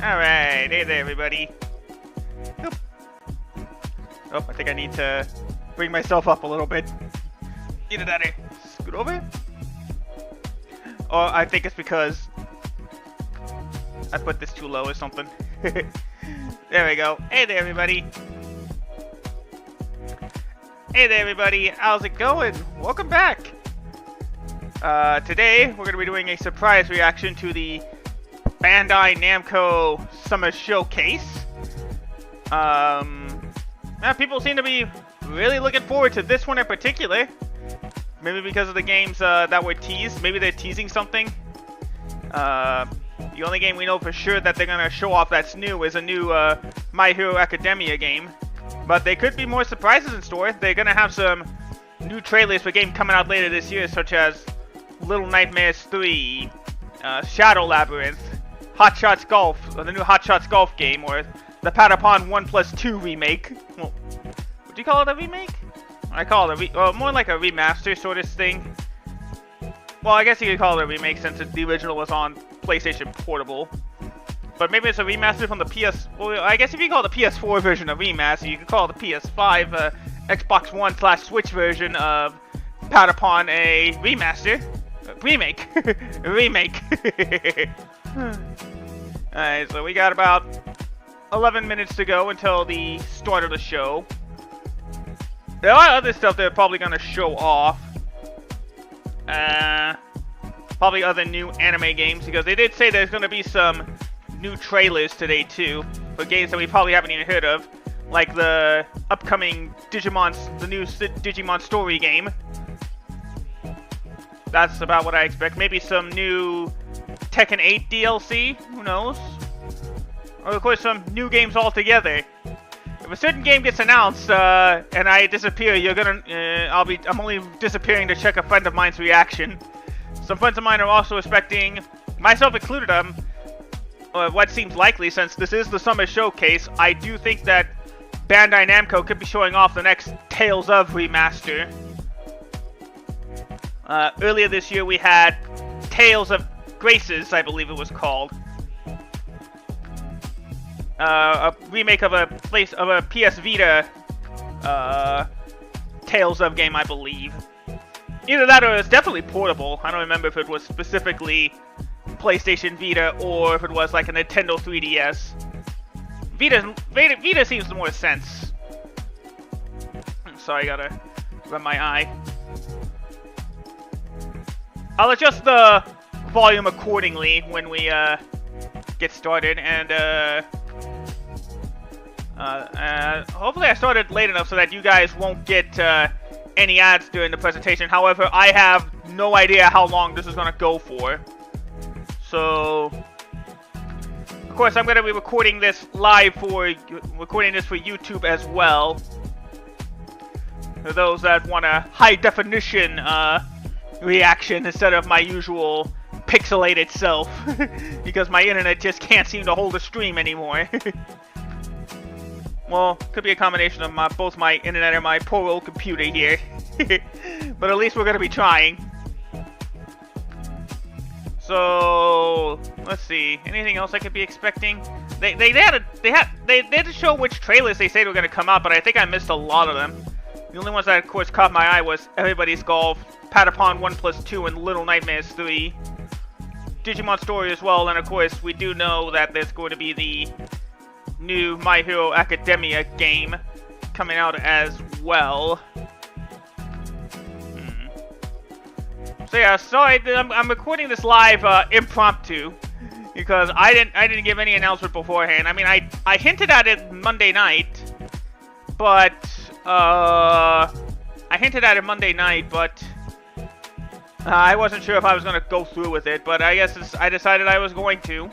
Alright, hey there everybody. Oop. Oh, I think I need to bring myself up a little bit. Either that or scoot over. Or I think it's because I put this too low or something. There we go. Hey there everybody. Hey there everybody, how's it going? Welcome back. Today we're going to be doing a surprise reaction to the Bandai Namco Summer Showcase. People seem to be really looking forward to this one in particular. Maybe because of the games that were teased. Maybe they're teasing something. The only game we know for sure that they're going to show off that's new is a new My Hero Academia game. But there could be more surprises in store. They're going to have some new trailers for games coming out later this year, such as Little Nightmares 3, Shadow Labyrinth, Hot Shots Golf, or the new Hot Shots Golf game, or the Patapon 1+2 remake. Well, would you call it a remake? I call it more like a remaster sort of thing. Well, I guess you could call it a remake since the original was on PlayStation Portable. But maybe it's a remaster from the PS... Well, I guess if you call the PS4 version a remaster, you could call the PS5, Xbox One/Switch version of Patapon a remaster. Remake. Remake. Alright, so we got about 11 minutes to go until the start of the show. There are other stuff they're probably going to show off. Probably other new anime games, because they did say there's going to be some new trailers today too, for games that we probably haven't even heard of, like the upcoming the new Digimon Story game. That's about what I expect. Maybe some new Tekken 8 DLC, who knows? Or of course some new games altogether. If a certain game gets announced and I disappear, you're gonna I'm only disappearing to check a friend of mine's reaction. Some friends of mine are also expecting, myself included, what seems likely, since this is the Summer Showcase. I do think that Bandai Namco could be showing off the next Tales of remaster. Earlier this year we had Tales of Graces, I believe it was called. A remake of a PS Vita Tales of game, I believe. Either that or it's definitely portable. I don't remember if it was specifically PlayStation Vita or if it was like a Nintendo 3DS. Vita seems to more sense. Sorry, I gotta rub my eye. I'll adjust the volume accordingly when we get started, and hopefully I started late enough so that you guys won't get any ads during the presentation. However, I have no idea how long this is going to go for. So, of course, I'm going to be recording this live for YouTube as well. For those that want a high definition reaction instead of my usual pixelated self, because my internet just can't seem to hold a stream anymore. Well, could be a combination of both my internet and my poor old computer here. But at least we're gonna be trying. So let's see. Anything else I could be expecting? They had to show which trailers they said were gonna come out, but I think I missed a lot of them. The only ones that of course caught my eye was Everybody's Golf, Patapon 1+2, and Little Nightmares 3. Digimon Story as well, and of course we do know that there's going to be the new My Hero Academia game coming out as well. So yeah, sorry, I'm recording this live impromptu because I didn't give any announcement beforehand. I mean, I hinted at it Monday night, but I wasn't sure if I was going to go through with it, but I guess I decided I was going to.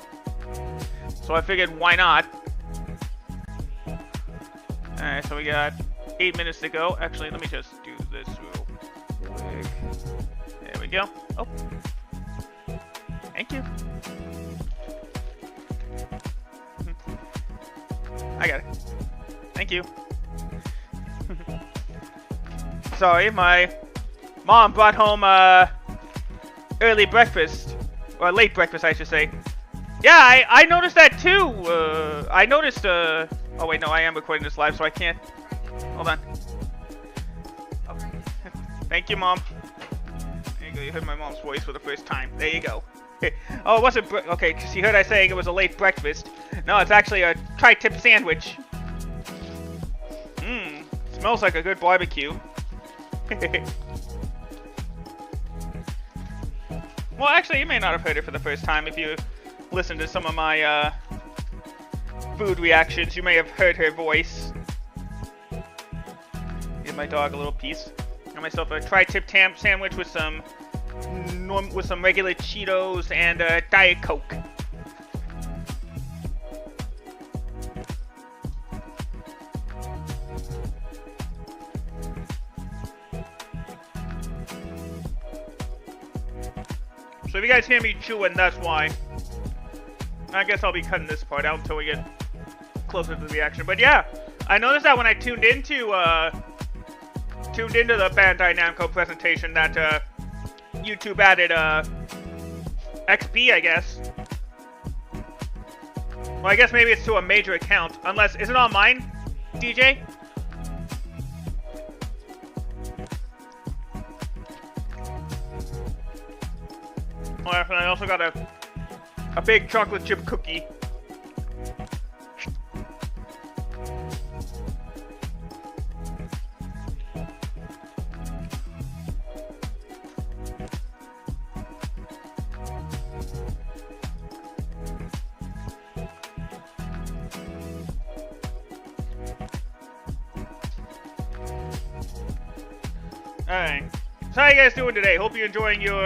So I figured, why not? Alright, so we got 8 minutes to go. Actually, let me just do this real quick. There we go. Oh. Thank you. I got it. Thank you. Sorry, my mom brought home early breakfast, or late breakfast I should say. Yeah, I noticed that too. I noticed, oh wait, no, I am recording this live, so I can't. Hold on. Oh. Thank you, Mom. There you go, you heard my mom's voice for the first time. There you go. Oh, it wasn't, okay, because you heard I saying it was a late breakfast. No, it's actually a tri-tip sandwich. Mmm, smells like a good barbecue. Well, actually, you may not have heard it for the first time if you listened to some of my food reactions. You may have heard her voice. Give my dog a little piece. Got myself a tri-tip sandwich with some regular Cheetos and Diet Coke. So if you guys hear me chewing, that's why. I guess I'll be cutting this part out until we get closer to the reaction. But yeah, I noticed that when I tuned into the Bandai Namco presentation that YouTube added XP, I guess. Well, I guess maybe it's to a major account. Unless, is it on mine, DJ? Well, and I also got a big chocolate chip cookie. Alright, so how you guys doing today? Hope you're enjoying your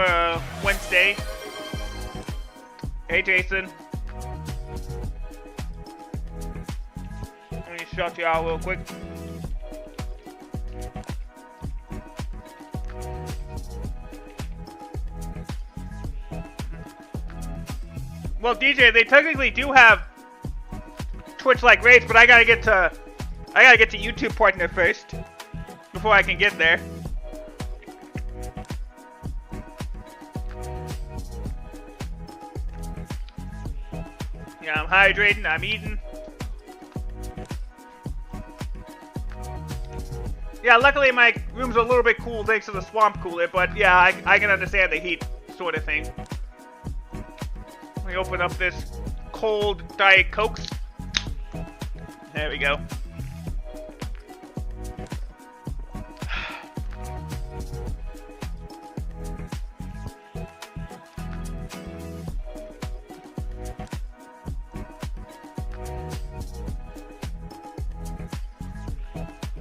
Wednesday. Hey Jason. Let me shout you out real quick. Well, DJ, they technically do have Twitch-like rates, but I gotta get to YouTube partner first before I can get there. Yeah, I'm hydrating, I'm eating. Yeah, luckily my room's a little bit cool thanks to the swamp cooler, but yeah, I can understand the heat sort of thing. Let me open up this cold Diet Coke. There we go.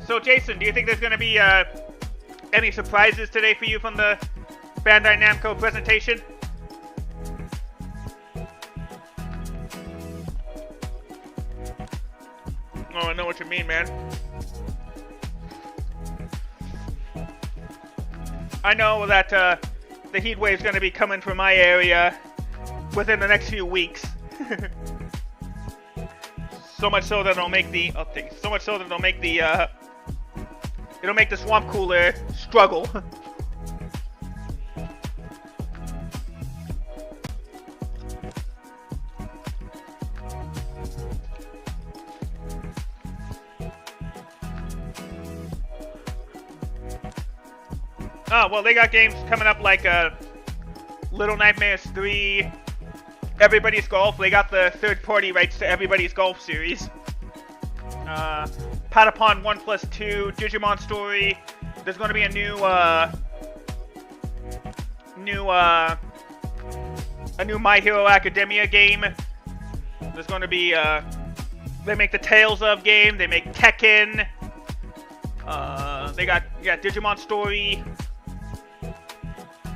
So, Jason, do you think there's going to be any surprises today for you from the Bandai Namco presentation? Oh, I know what you mean, man. I know that the heat wave's going to be coming from my area within the next few weeks. So much so that it'll make the it'll make the swamp cooler struggle. Oh, well, they got games coming up like Little Nightmares 3, Everybody's Golf. They got the third-party rights to Everybody's Golf series. Patapon 1+2, Digimon Story. There's going to be a new My Hero Academia game. There's going to be they make the Tales of game. They make Tekken. They got Digimon Story.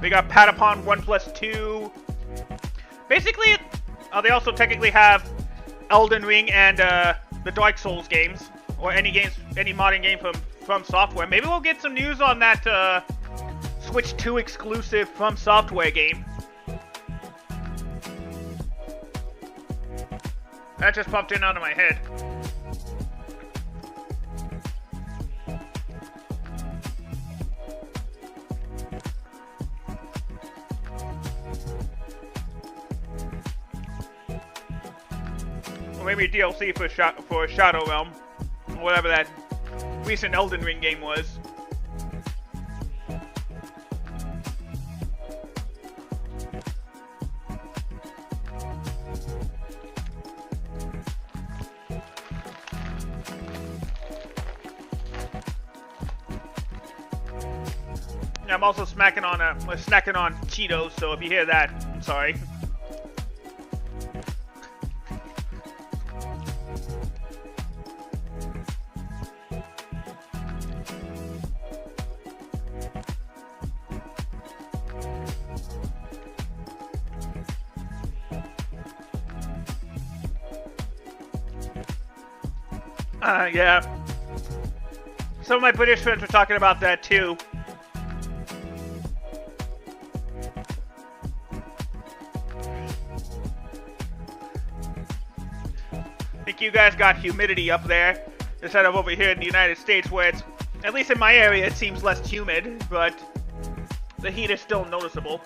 They got Patapon 1+2. Basically, they also technically have Elden Ring and the Dark Souls games, or any modern game from Software. Maybe we'll get some news on that Switch 2 exclusive from Software game. That just popped in out of my head. Or maybe DLC for Shadow Realm, or whatever that recent Elden Ring game was. Yeah, I'm also snacking on Cheetos, so if you hear that, I'm sorry. Yeah. Some of my British friends were talking about that too. I think you guys got humidity up there instead of over here in the United States, where it's, at least in my area, it seems less humid, but the heat is still noticeable.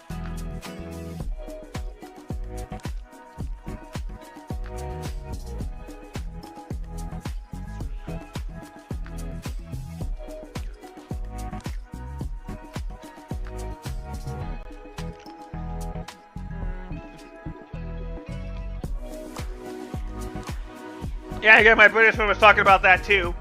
Yeah, again, my British friend was talking about that too.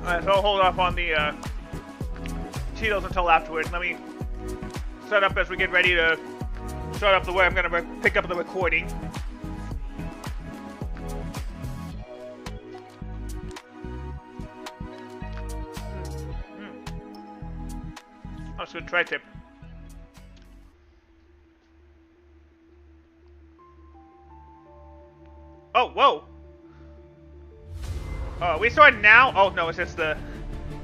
Alright, so I'll hold off on the Cheetos until afterwards. Let me set up as we get ready to start up the way I'm going to pick up the recording. That's a good tri-tip. Oh, whoa! Oh, we starting now? Oh, no, it's just the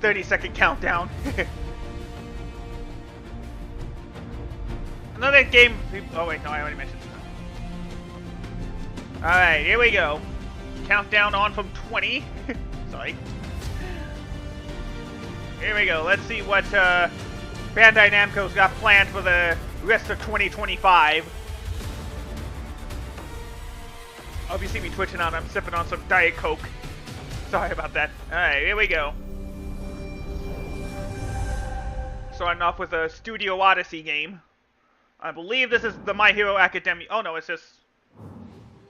30-second countdown. Another game... Oh, wait, no, I already mentioned it. Alright, here we go. Countdown on from 20. Sorry. Here we go. Let's see what Bandai Namco's got planned for the rest of 2025. Oh, if you see me twitching out, I'm sipping on some Diet Coke. Sorry about that. Alright, here we go. Starting off with a Studio Odyssey game. I believe this is the My Hero Academia. Oh, no, it's just...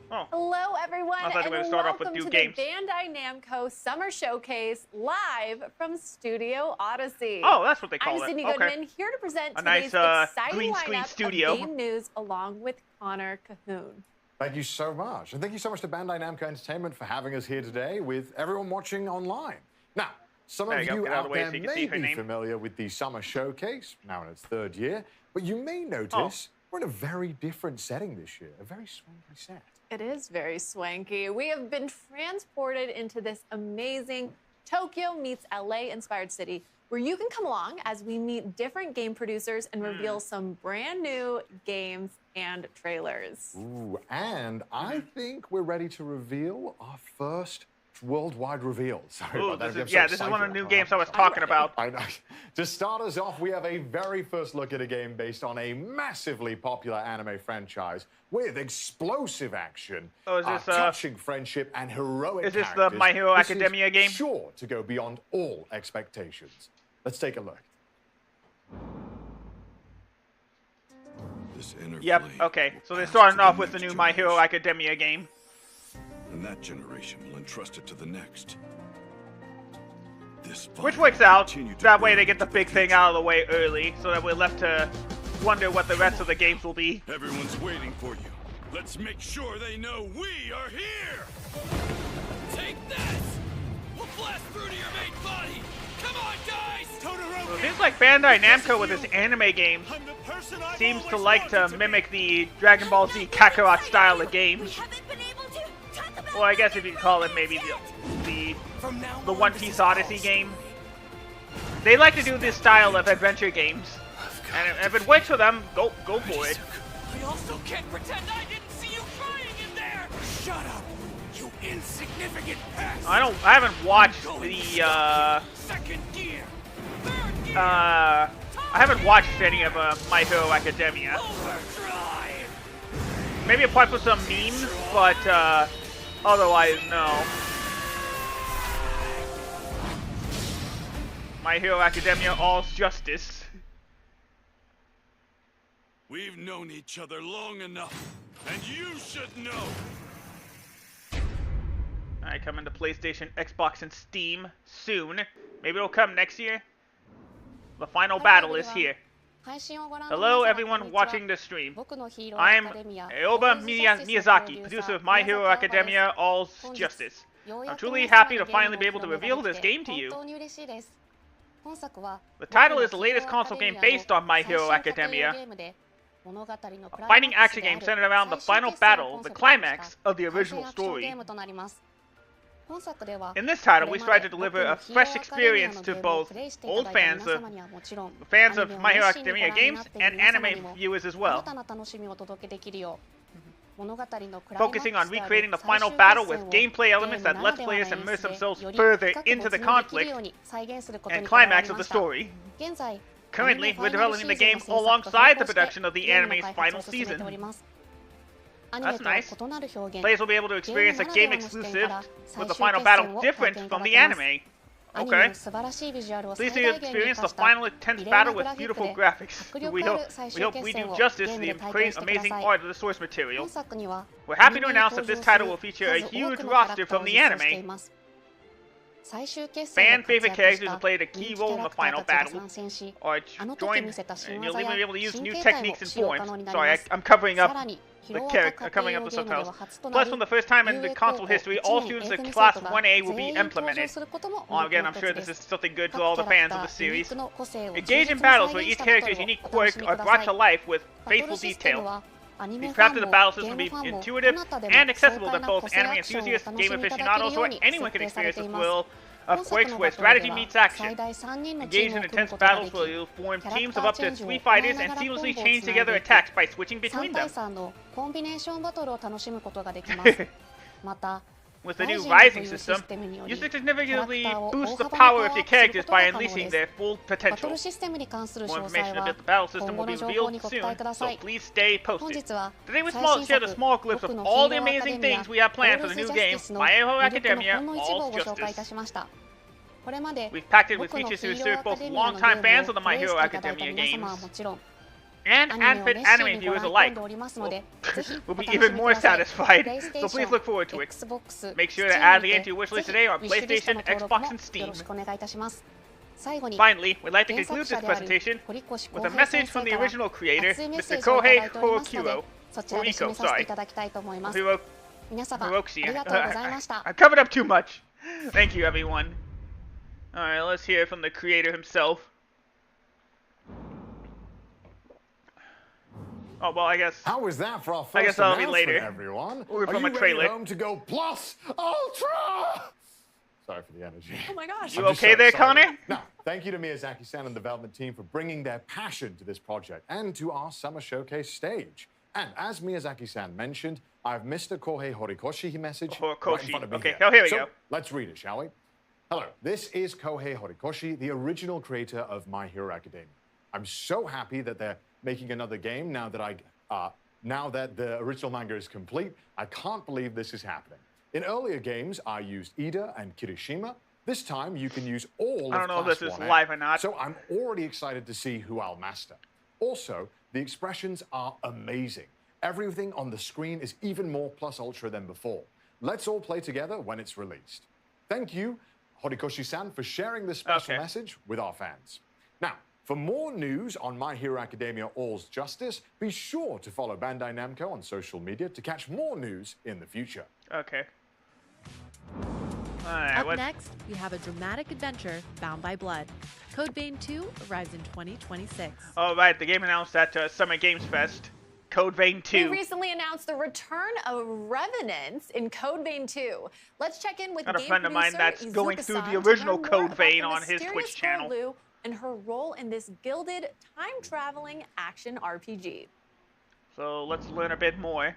Oh. Hello, everyone, I thought they were going to start off with new games. To the Bandai Namco Summer Showcase live from Studio Odyssey. Oh, that's what they call I'm it. Sydney Okay. Goodman, here to present a today's nice exciting green screen lineup studio. of game news along with Connor Cahoon. Thank you so much. And thank you so much to Bandai Namco Entertainment for having us here today with everyone watching online. Now, some of you out there may be familiar with the Summer Showcase, now in its third year, but you may notice we're in a very different setting this year, a very swanky set. It is very swanky. We have been transported into this amazing Tokyo meets LA inspired city where you can come along as we meet different game producers and reveal some brand new games and trailers. Ooh, and I think we're ready to reveal our first worldwide reveal. Sorry about that. This is one of the new games I was talking about. I know. To start us off, we have a very first look at a game based on a massively popular anime franchise with explosive action, touching friendship, and heroic characters. Is this the My Hero Academia game? Sure to go beyond all expectations. Let's take a look. Yep, okay. So they're starting off with the new My Hero Academia game. And that generation will entrust it to the next. Which works out. That way they get the big thing out of the way early, so that we're left to wonder what the rest of the games will be. Everyone's waiting for you. Let's make sure they know we are here! Take this! We'll blast through to your main body! Come on, guys! So it seems like Bandai Namco with its anime games seems to like to mimic the Dragon Ball Z Kakarot style of games. Well, I guess if you call it maybe the One Piece Odyssey game. They like to do this style of adventure games. And if it works for them, go for it. I also can't pretend I didn't see you crying in there! Shut up, you insignificant pest! I haven't watched the second gear, third I haven't watched any of My Hero Academia. Maybe apart from some memes, but otherwise, no. My Hero Academia, all's justice. We've known each other long enough, and you should know. Alright, coming to PlayStation, Xbox, and Steam soon. Maybe it'll come next year. The final battle is here. Hello everyone watching the stream. I am Aoba Miyazaki, producer of My Hero Academia, All's Justice. I'm truly happy to finally be able to reveal this game to you. The title is the latest console game based on My Hero Academia. A fighting action game centered around the final battle, the climax of the original story. In this title, we strive to deliver a fresh experience to both old fans of My Hero Academia games and anime viewers as well. Focusing on recreating the final battle with gameplay elements that let players immerse themselves further into the conflict and climax of the story. Currently, we're developing the game alongside the production of the anime's final season. That's nice. Players will be able to experience a game exclusive with the final battle different from the anime. Okay. Please experience the final intense battle with beautiful graphics. We hope we do justice to the amazing art of the source material. We're happy to announce that this title will feature a huge roster from the anime. Fan favorite characters will play a key role in the final battle, or join, and you'll even be able to use new techniques and forms. Sorry, I'm covering up the subtitles. Plus, for the first time in the console history, all students of Class 1A will be implemented. Again, I'm sure this is something good for all the fans of the series. Engage in battles where each character's unique quirks are brought to life with faithful detail. We've crafted the battle system to be intuitive and accessible that both anime enthusiasts, game aficionados, or anyone can experience the thrill of quirks where strategy meets action. Engage in intense battles where you'll form teams of up to 3 fighters and seamlessly chain together attacks by switching between them. With the new rising system, users significantly boost the power of your characters by unleashing their full potential. More information about the battle system will be revealed soon, so please stay posted. Today we shared a small glimpse of all the amazing things we have planned for the new game, My Hero Academia, All's Justice. We've packed it with features to serve both longtime fans of the My Hero Academia games and anime viewers alike. We'll be even more satisfied, so please look forward to it. Make sure to add the game to your wishlist today on PlayStation, Xbox, and Steam. Finally, we'd like to conclude this presentation with a message from the original creator, Mr. Kohei Horikoshi. I covered up too much. Thank you, everyone. Alright, let's hear from the creator himself. Oh, well, I guess... How was that for our first announcement, later. Everyone? Or from a trailer. Ready home to go plus ultra? Sorry for the energy. Oh my gosh. You okay there, Connor? Now, thank you to Miyazaki-san and the development team for bringing their passion to this project and to our summer showcase stage. And as Miyazaki-san mentioned, I have Mr. Kohei Horikoshi message right in front of me here. Oh, here we go. Let's read it, shall we? Hello, this is Kohei Horikoshi, the original creator of My Hero Academia. I'm so happy that they're making another game now that the original manga is complete. I can't believe this is happening. In earlier games, I used Ida and Kirishima. This time, you can use all of Class 1A. I don't know if this is live or not. So I'm already excited to see who I'll master. Also, the expressions are amazing. Everything on the screen is even more plus ultra than before. Let's all play together when it's released. Thank you, Horikoshi-san, for sharing this special message with our fans. Now, for more news on My Hero Academia All's Justice, be sure to follow Bandai Namco on social media to catch more news in the future. Okay. Up next, we have a dramatic adventure bound by blood. Code Vein 2 arrives in 2026. Oh, right. The game announced at Summer Games Fest. Code Vein 2. We recently announced the return of Revenants in Code Vein 2. Let's check in with a friend of mine that's going through the original Code Vein on his Twitch channel. And her role in this gilded, time-traveling action RPG. So let's learn a bit more.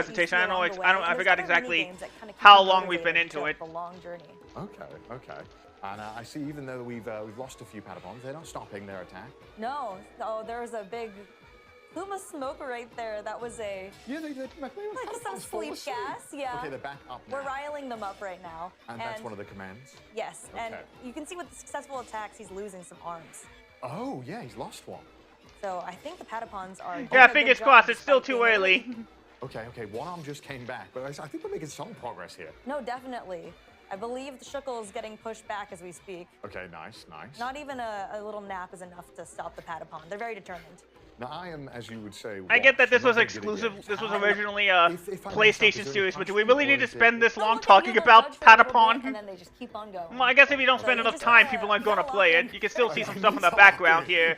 presentation. I don't know. along the way, I and there's forgot other exactly mini games that kinda keep how you long we've been motivated into throughout it. The long journey. Okay, okay. And I see even though we've lost a few Patapons, they're not stopping their attack. No. Oh, there was a big plume of smoke right there. That was a... Yeah, they like some sleep gas, yeah. Okay, they're back up now. We're riling them up right now. And that's one of the commands? Yes, okay. And you can see with the successful attacks, he's losing some arms. Oh, yeah, he's lost one. So I think the Patapons are... Yeah, fingers crossed, it's still too early. Okay, one arm just came back, but I think we're making some progress here. No, definitely. I believe the Shuckle is getting pushed back as we speak. Okay, nice. Not even a little nap is enough to stop the Patapon. They're very determined. Now, I am, as you would say... I get that this was exclusive. This was originally a PlayStation series, but do we really need to spend this long talking about Patapon? And then they just keep on going. Well, I guess if you don't spend enough time, people aren't going to play it. You can still see some stuff in the background here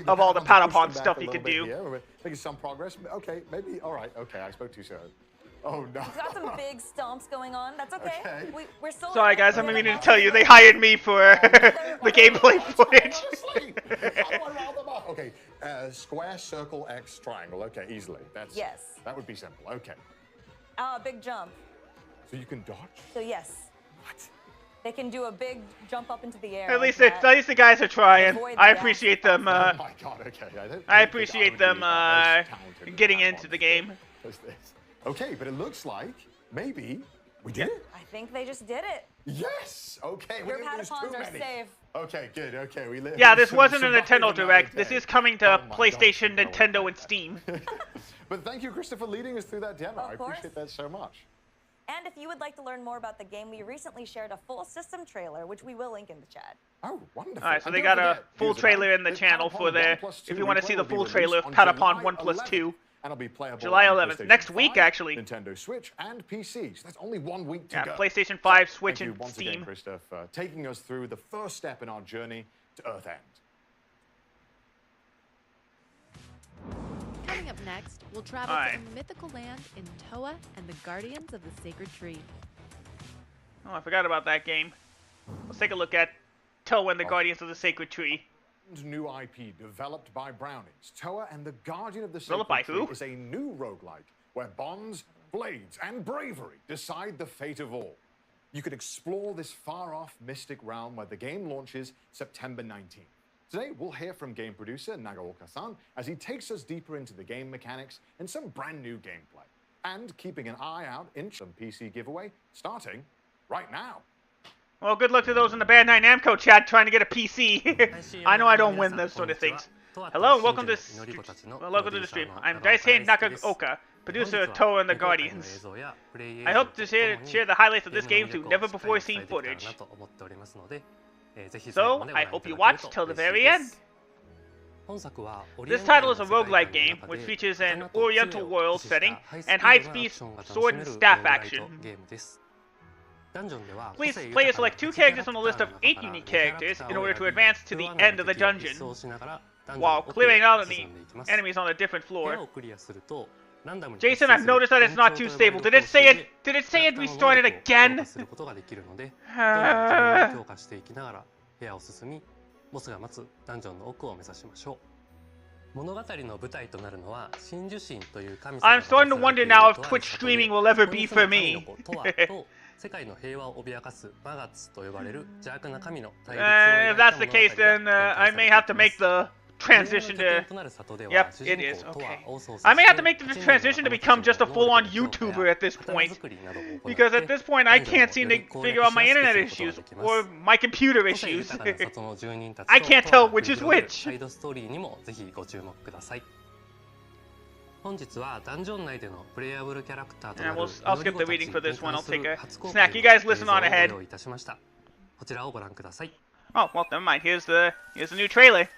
of all the Patapon stuff you can do. We're making some progress. Okay, maybe... All right, okay, I spoke too soon. Oh, no. He's got some big stomps going on. That's okay. We're still... Sorry, guys, I'm meaning to tell you, they hired me for the gameplay footage. Okay, square, circle, X, triangle. Okay, easily. Yes. That would be simple. Okay. Big jump. So you can dodge? So, yes. What? They can do a big jump up into the air. At least the guys are trying. I appreciate them. Oh my God, okay. I appreciate them getting into the game. Okay, but it looks like maybe we did it. I think they just did it. Yes. Okay. Your Patapons are safe. Okay, good. Okay, we live. Yeah, this wasn't a Nintendo Direct. This is coming to PlayStation, Nintendo, and Steam. But thank you, Christopher, leading us through that demo. I appreciate that so much. And if you would like to learn more about the game, we recently shared a full system trailer, which we will link in the chat. Oh, wonderful. All right, so they got a full trailer in the channel for there. If you want to see the full trailer of Patapon 1+2. And it'll be playable July 11th, next week actually. Nintendo Switch and PC. So that's only 1 week to go. PlayStation 5, Switch, Thank you and once Steam. Again, Christoph, taking us through the first step in our journey to Earth-End. Coming up next, we'll travel to a mythical land in Toa and the Guardians of the Sacred Tree. Oh, I forgot about that game. Let's take a look at Toa and the Guardians of the Sacred Tree. New IP developed by Brownies. Toa and the Guardian of the Sacred Tree is a new roguelike where bonds, blades, and bravery decide the fate of all. You can explore this far-off mystic realm where the game launches September 19th. Today, we'll hear from game producer Nagaoka-san as he takes us deeper into the game mechanics and some brand new gameplay. And keeping an eye out in some PC giveaway starting right now. Well, good luck to those in the Bandai Namco chat trying to get a PC. I know I don't win those sort of things. Hello and welcome to the stream. I'm Daisuke Nagaoka, producer of Toa and the Guardians. I hope to share the highlights of this game through never-before-seen footage. So, I hope you watch till the very end. This title is a roguelike game, which features an oriental world setting and high-speed sword and staff action. Please players select 2 characters from the list of 8 unique characters in order to advance to the end of the dungeon, while clearing out the enemies on a different floor. Jason, I've noticed that it's not too stable. Did it say it restarted again? I'm starting to wonder now if Twitch streaming will ever be for me. If that's the case, then I may have to make the transition to... Yep, it is. Okay. I may have to make the transition to become just a full-on YouTuber at this point. Because at this point, I can't seem to figure out my internet issues or my computer issues. I can't tell which is which. I'll skip the reading for this one. I'll take a snack. You guys listen on ahead. Oh, well, never mind. Here's the new trailer.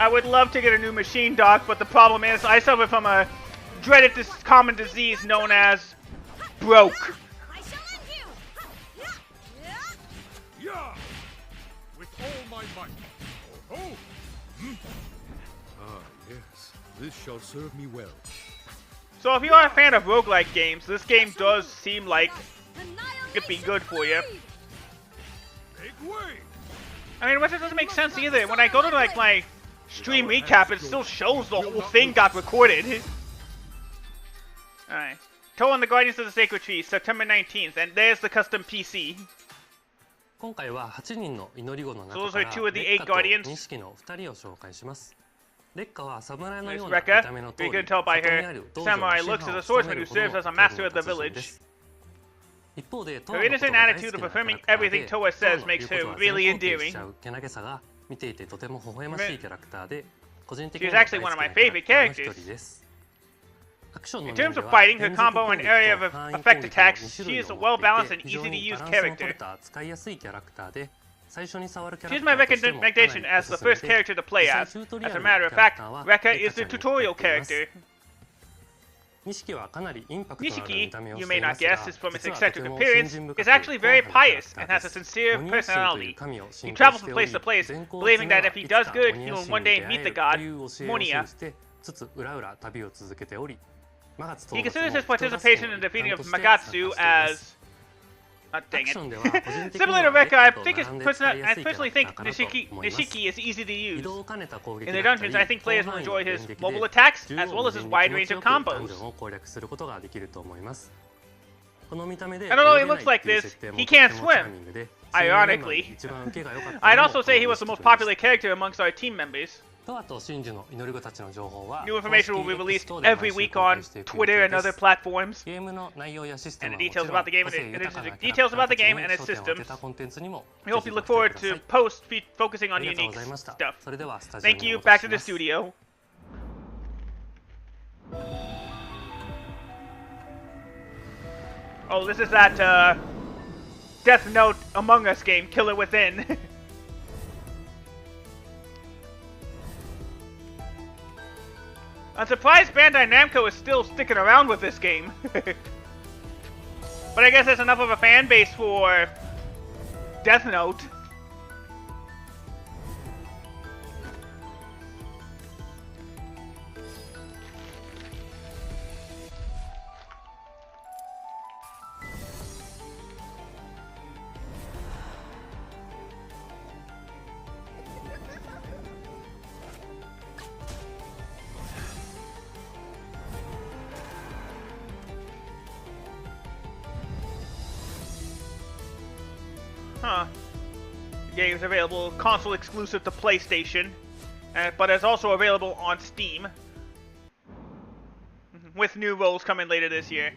I would love to get a new machine dock, but the problem is I suffer from a dreaded common disease known as broke. fight. Oh! Ah, yes. This shall serve me well. So if you are a fan of roguelike games, this game does seem like it'd be good for you. Make way! I mean, which doesn't make sense either. When I go to like my stream recap, it still shows the whole thing got recorded. Alright. Toe and the Guardians of the Sacred Tree, September 19th, and there's the custom PC. 今回は8人の祈り子の So 中 those か are ら two of the 烈 eight 火と Guardians. 錦の2人を紹介します。烈火は侍の There's ような見 Rekka. た目の通 You り、 can tell by 里に her ある道場の samurai 支 looks as 配 a を務 swordsman め who るほど serves の as a 強 master 靭 of な the 達人 village. です。一方で、 Her innocent attitude of performing everything Toa says makes her really endearing. けなげさが見ていてとても微笑ましいキャラクターで、個人的に She's は actually 大 one 好 of き my なキャラ favorite クターの一 characters. 人です。アクション In の面 terms で of は fighting, her 連続 combo 攻 and 撃 area と of 範囲 effective 攻撃の attacks, 2 she 種類 is を a 持って well-balanced いて and 非常 easy to に use バランスの取 character. れた使いやすいキャラクターで、最初に触るキャラ She's クタ my ーとしてもかなり recommendation as お the すすめ first で、 character to play 実際 as. チュートリ As ア a ルの matter キャ of ラク fact, ターは Rekka 烈 is 火 the ちゃんに入ってい tutorial ます。 character. 錦はかなりインパクトのある見 Nishiki, た目を you して may いま not すが、 guess, is from its 実はと eccentric ても appearance, 信心深く is actually very 硬派な pious キャ and ラ has ク a ターです。 sincere 鬼吉という personality. 神を He 信仰 travels し from てお place り、 to place, 善行を believing 積め that ば if he いつ does か good, 鬼 he 吉 will に one 出 day 会 meet え the ると god いう教えを Monia. 信じて、つつ裏裏旅を続けており、マガツ He 討伐 considers の his 人助け participation の in 一 defeating 環 of として参加して Magatsu います。 as... Ah, ア dang ク it. ションでは個人的に Similar は to 烈 Rekka, I 火と think 並んで使いや I すいキャラ personally クタ think ーかなと思います。 Nishiki is easy to 移 use. 動を兼ねた攻撃 In the だったり、 dungeons, I think players will 広 enjoy 範囲 his で連撃 mobile で attacks 縦 as 横 well 無 as 尽 his に wide 気持 range ち of よくダンジ combos. ョンを攻略することができると思います。この見た目で I don't know, he 泳げない looks like っていう this. 設定も He とて can't もチャ swim. ーミングで、 Ironically. 一番受けが良かった I'd のも also say he この was the most 錦です。 popular character amongst our team members. トアと真珠の祈り子たちの情報は New information will be 公式 released X 等で every 毎週 week 公開 on していく予 Twitter 定 and で other す。 platforms. ゲームの内容やシステ And ム the はもち details ろ about ん the game 個 and 性豊かな details キャラクタ about ー the たち game に and its 焦点を当て systems. たコンテンツにも We ぜ hope ひ you ご look 期待 forward くださ to い。 post focusing あ on りがとう unique ございました。 stuff. それではスタジオ Thank に you. お返し Back to し the ます。 studio. Oh, this is that Death Note Among Us game, Killer Within. I'm surprised Bandai Namco is still sticking around with this game. But I guess there's enough of a fan base for Death Note. Huh. The game is available console exclusive to PlayStation, but it's also available on Steam. With new roles coming later this year.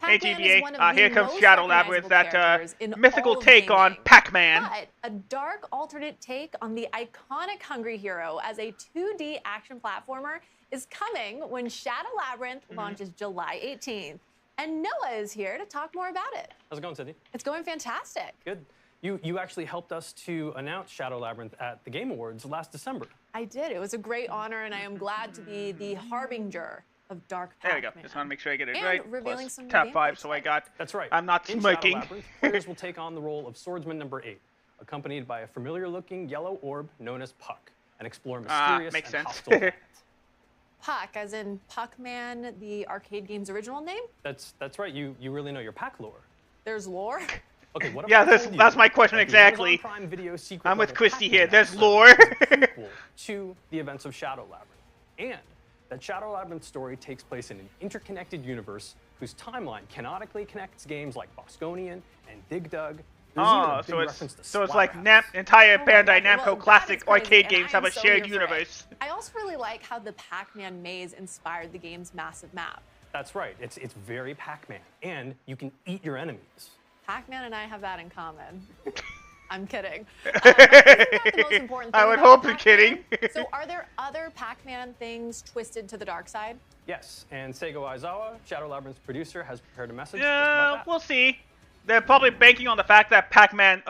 Hey Pac-Man is one GBA, of the here comes most Shadow Labyrinth, recognizable that characters in mythical all of take on gaming. Pac-Man. But a dark alternate take on the iconic Hungry Hero as a 2D action platformer is coming when Shadow Labyrinth launches July 18th. And Noah is here to talk more about it. How's it going, Cindy? It's going fantastic. Good. You actually helped us to announce Shadow Labyrinth at the Game Awards last December. I did. It was a great honor, and I am glad to be the harbinger of Dark There Pac-Man. we go. Just want to make sure I get it And right. revealing Plus some tap gameplay 5, so I got. That's right. I'm not In smirking. Shadow Labyrinth, players will take on the role of Swordsman number 8, accompanied by a familiar-looking yellow orb known as Puck, and explore mysterious makes and sense. hostile planets. Puck, as in Puck-Man, the arcade game's original name? That's right. You really know your Pac lore. There's lore? Okay, what if Yeah, I told you that's my question that the exactly. Amazon Prime Video secret I'm with level Christy here. Pac-Man There's episode lore. is a sequel to the events of Shadow Labyrinth, and that Shadow Labyrinth story takes place in an interconnected universe whose timeline canonically connects games like Bosconian and Dig Dug. There's even a Oh, big so reference to it's like Splat Rats. entire Oh, Bandai well, Namco that classic is crazy, arcade and games I have am a so shared here for it. universe. I also really like how the Pac-Man maze inspired the game's massive map. That's right. It's very Pac-Man, and you can eat your enemies. Pac-Man and I have that in common. I'm kidding. Isn't that the most important thing I would about hope you're Pac-Man? kidding. So are there other Pac-Man things twisted to the dark side? Yes, and Seigo Aizawa, Shadow Labyrinth's producer, has prepared a message just Yeah, about that. we'll see. They're probably banking on the fact that Pac-Man.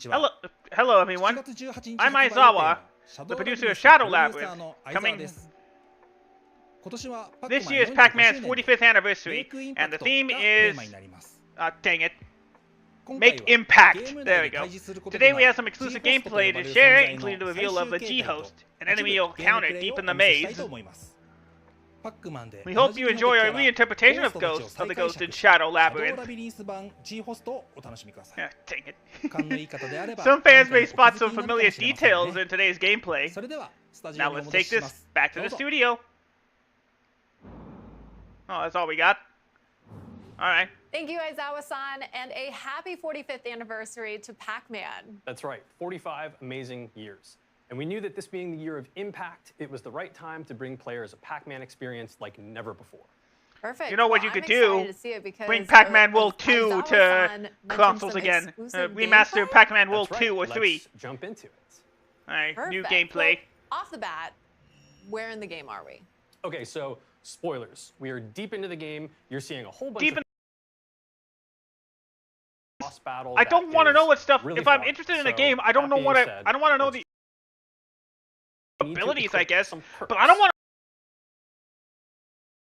Hello, everyone. I'm Aizawa, the producer of Shadow Labyrinth. Coming. This year's Pac-Man's 45th anniversary, and the theme is. Dang it. Make impact. There we go. Today we have some exclusive gameplay to share, including the reveal of the G-Host, an enemy you'll encounter deep in the maze. We hope you enjoy our reinterpretation of Ghost, of the Ghost in Shadow Labyrinth. Yeah, dang it. Some fans may spot some familiar details in today's gameplay. Now let's take this back to the studio. Oh, that's all we got? Alright. Thank you, Aizawa-san, and a happy 45th anniversary to Pac-Man. That's right, 45 amazing years. And we knew that this being the year of impact, it was the right time to bring players a Pac-Man experience like never before. Perfect. You know what you could do? Bring Pac-Man World 2 to consoles again. Remaster Pac-Man World 2 or 3. Let's jump into it. Alright, new gameplay. Well, off the bat, where in the game are we? Okay, so spoilers. We are deep into the game. You're seeing a whole bunch of boss battle. I don't want to know what stuff. Really if I'm interested in a game, I don't know what I don't want to know the abilities, I guess. But I don't want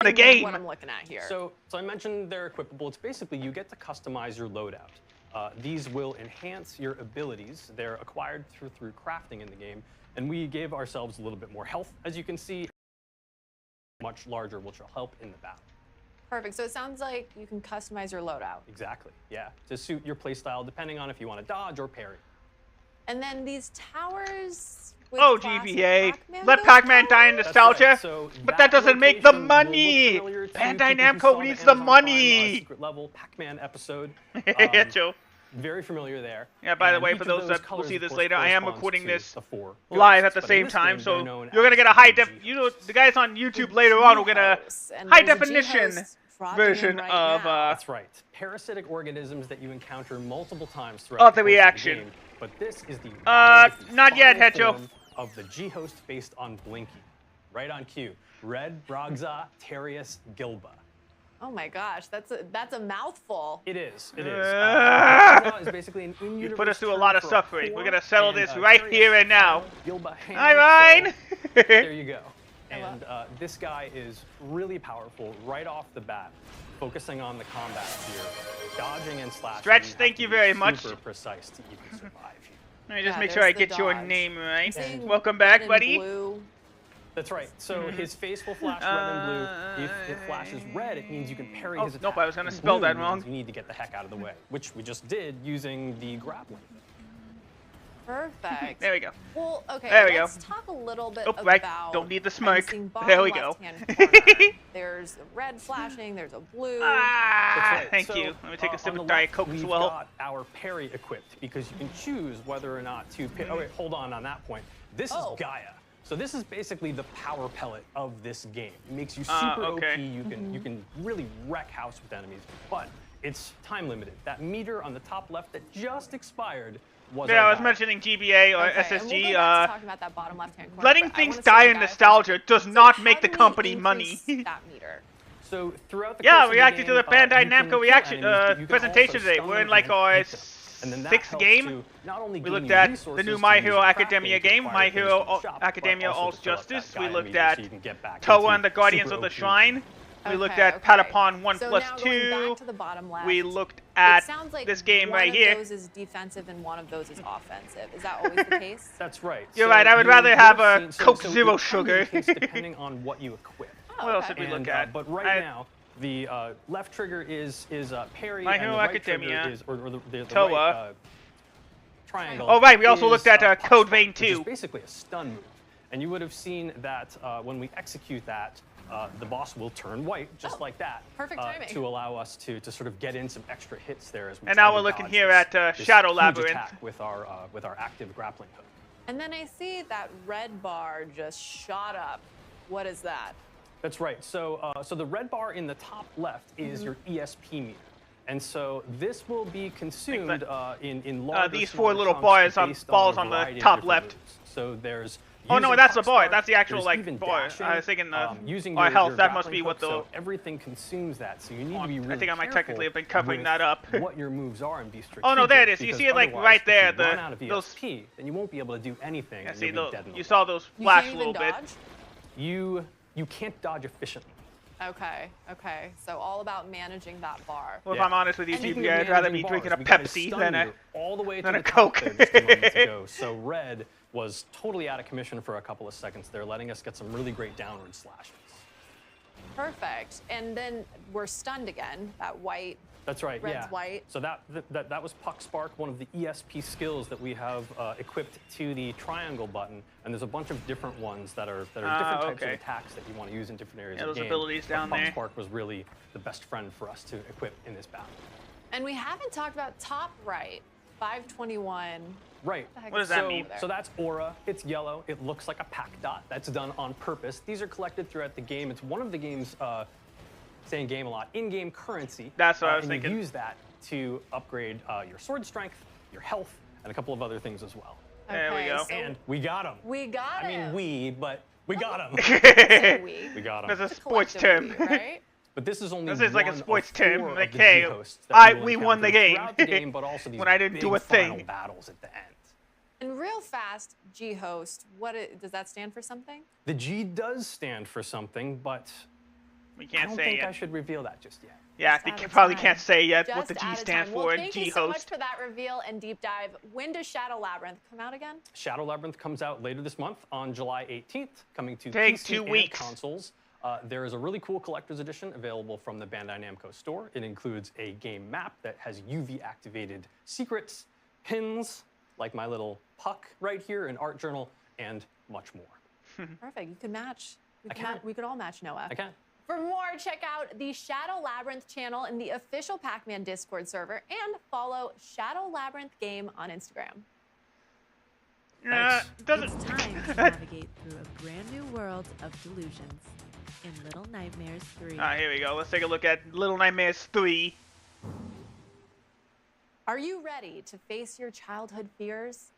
to the game. What I'm looking at here. So I mentioned they're equipable. It's basically you get to customize your loadout. These will enhance your abilities. They're acquired through crafting in the game, and we gave ourselves a little bit more health, as you can see. Much larger, which will help in the battle. Perfect. So it sounds like you can customize your loadout. Exactly. Yeah, to suit your playstyle, depending on if you want to dodge or parry. And then these towers. Oh, GBA! Let Pac-Man die in nostalgia, right. So but that doesn't make the money. Bandai Namco needs the money. Secret level Pac-Man episode. Yeah, Joe. Very familiar there. Yeah, by the way, for those that will see this later, I am recording this live at the same time, so you're gonna get a high def. You know, the guys on YouTube later on will get a high definition version of. That's right. Parasitic organisms that you encounter multiple times throughout the reaction. Game. But this is the not yet, Hecho. Of the G-Host based on Blinky, right on cue. Red Brogza Terius Gilba. Oh my gosh, that's a mouthful. It is. It is. Is basically an you put us through a lot of suffering. We're gonna settle this right here and now. Hi, Ryan. There you go. And this guy is really powerful right off the bat, focusing on the combat here, dodging and slashing. Stretch, thank you very much. Super precise to even survive here. Let me just make sure I get your name right. Welcome back, buddy. Blue. That's right. So his face will flash red and blue. If it flashes red, it means you can parry his attack. Nope, I was going to spell that wrong. You need to get the heck out of the way, which we just did using the grappling. Perfect. There we go. Well, okay, there we let's talk a little bit about... Right. Don't need the smirk. There we go. There's a red flashing, there's a blue. Right. Thank you. Let me take a sip of Diet Coke as well. We've got our parry equipped, because you can choose whether or not to... Oh, wait, hold on that point. This is Gaia. So this is basically the power pellet of this game. It makes you super OP. You can really wreck house with enemies, but it's time limited. That meter on the top left that just expired was I was mentioning GBA or SSG. Talking about that bottom left-hand corner, letting things die in nostalgia does not make the company money. That meter. So throughout the we reacted to the Bandai Namco reaction presentation today. We're in like our 6th game. We looked at the new My Hero Academia game, My Hero Academia All's Justice. We looked at Toa and the Guardians of the Shrine. We looked at Patapon 1+2. We looked at this game right here. One of those is defensive and one of those is offensive. Is that always the case? That's right. You're right. I would rather have a Coke Zero Sugar. Depending on what you equip. What else did we look at? But right now, the left trigger is parry, My Hero and the right Academia, trigger is, or the Toa. right triangle. Oh right, we also looked at Code Vein 2. Which is basically a stun move, and you would have seen that when we execute that, the boss will turn white, just like that. Perfect timing. To allow us to sort of get in some extra hits there as we. And now we're looking here at Shadow Labyrinth with our active grappling hook. And then I see that red bar just shot up. What is that? That's right. So so the red bar in the top left is your ESP meter. And so this will be consumed in larger these 4 little bars on balls on the top left. So there's oh no, that's the bar. That's the actual like bar. I was thinking our health. That must be what the. So everything consumes that. So you need to be really I think I might technically have been covering that up. What your moves are and be strategic. Oh no, there it is. You see it like right there. If you run out of ESP, then you won't be able to do anything. Yeah, and see you'll be dead in the you saw those flash a little bit. You can't dodge efficiently. Okay, okay. So all about managing that bar. Well, if I'm honest with you, GP, I'd rather be drinking a Pepsi than a Coke. Coke. Just a moment ago. So Red was totally out of commission for a couple of seconds there, letting us get some really great downward slashes. Perfect. And then we're stunned again. That white. That's right. Red's white. So that was Puck Spark, one of the ESP skills that we have equipped to the triangle button, and there's a bunch of different ones that are different types of attacks that you want to use in different areas of the game. Those abilities down there. Puck Spark was really the best friend for us to equip in this battle. And we haven't talked about top right, 521. Right. What does that mean? So that's aura. It's yellow. It looks like a pack dot. That's done on purpose. These are collected throughout the game. It's one of the game's, saying game a lot, in-game currency. That's what I was and thinking. You use that to upgrade your sword strength, your health, and a couple of other things as well. There we go. And we got him. We got him. I mean but we got him. We got him. That's a sports term. Right? But this is only This is like a sports term. Like, the hey, G-hosts that we won the game. The game but also these when I didn't big do a final thing. battles at the end. And real fast, G-host, does that stand for something? The G does stand for something, but we can't I don't say think yet. I should reveal that just yet. Yeah, I think you probably can't say yet what the G stands for. Well, thank you so much G-host. for that reveal and deep dive. When does Shadow Labyrinth come out again? Shadow Labyrinth comes out later this month on July 18th, coming to Takes PC 2 and weeks. consoles. There is a really cool collector's edition available from the Bandai Namco store. It includes a game map that has UV-activated secrets, pins, like my little puck right here, an art journal, and much more. Perfect. You can match. We could all match Noah. I can. For more, check out the Shadow Labyrinth channel in the official Pac-Man Discord server and follow Shadow Labyrinth Game on Instagram. It's time to navigate through a brand new world of delusions in Little Nightmares 3. Here we go. Let's take a look at Little Nightmares 3. Are you ready to face your childhood fears?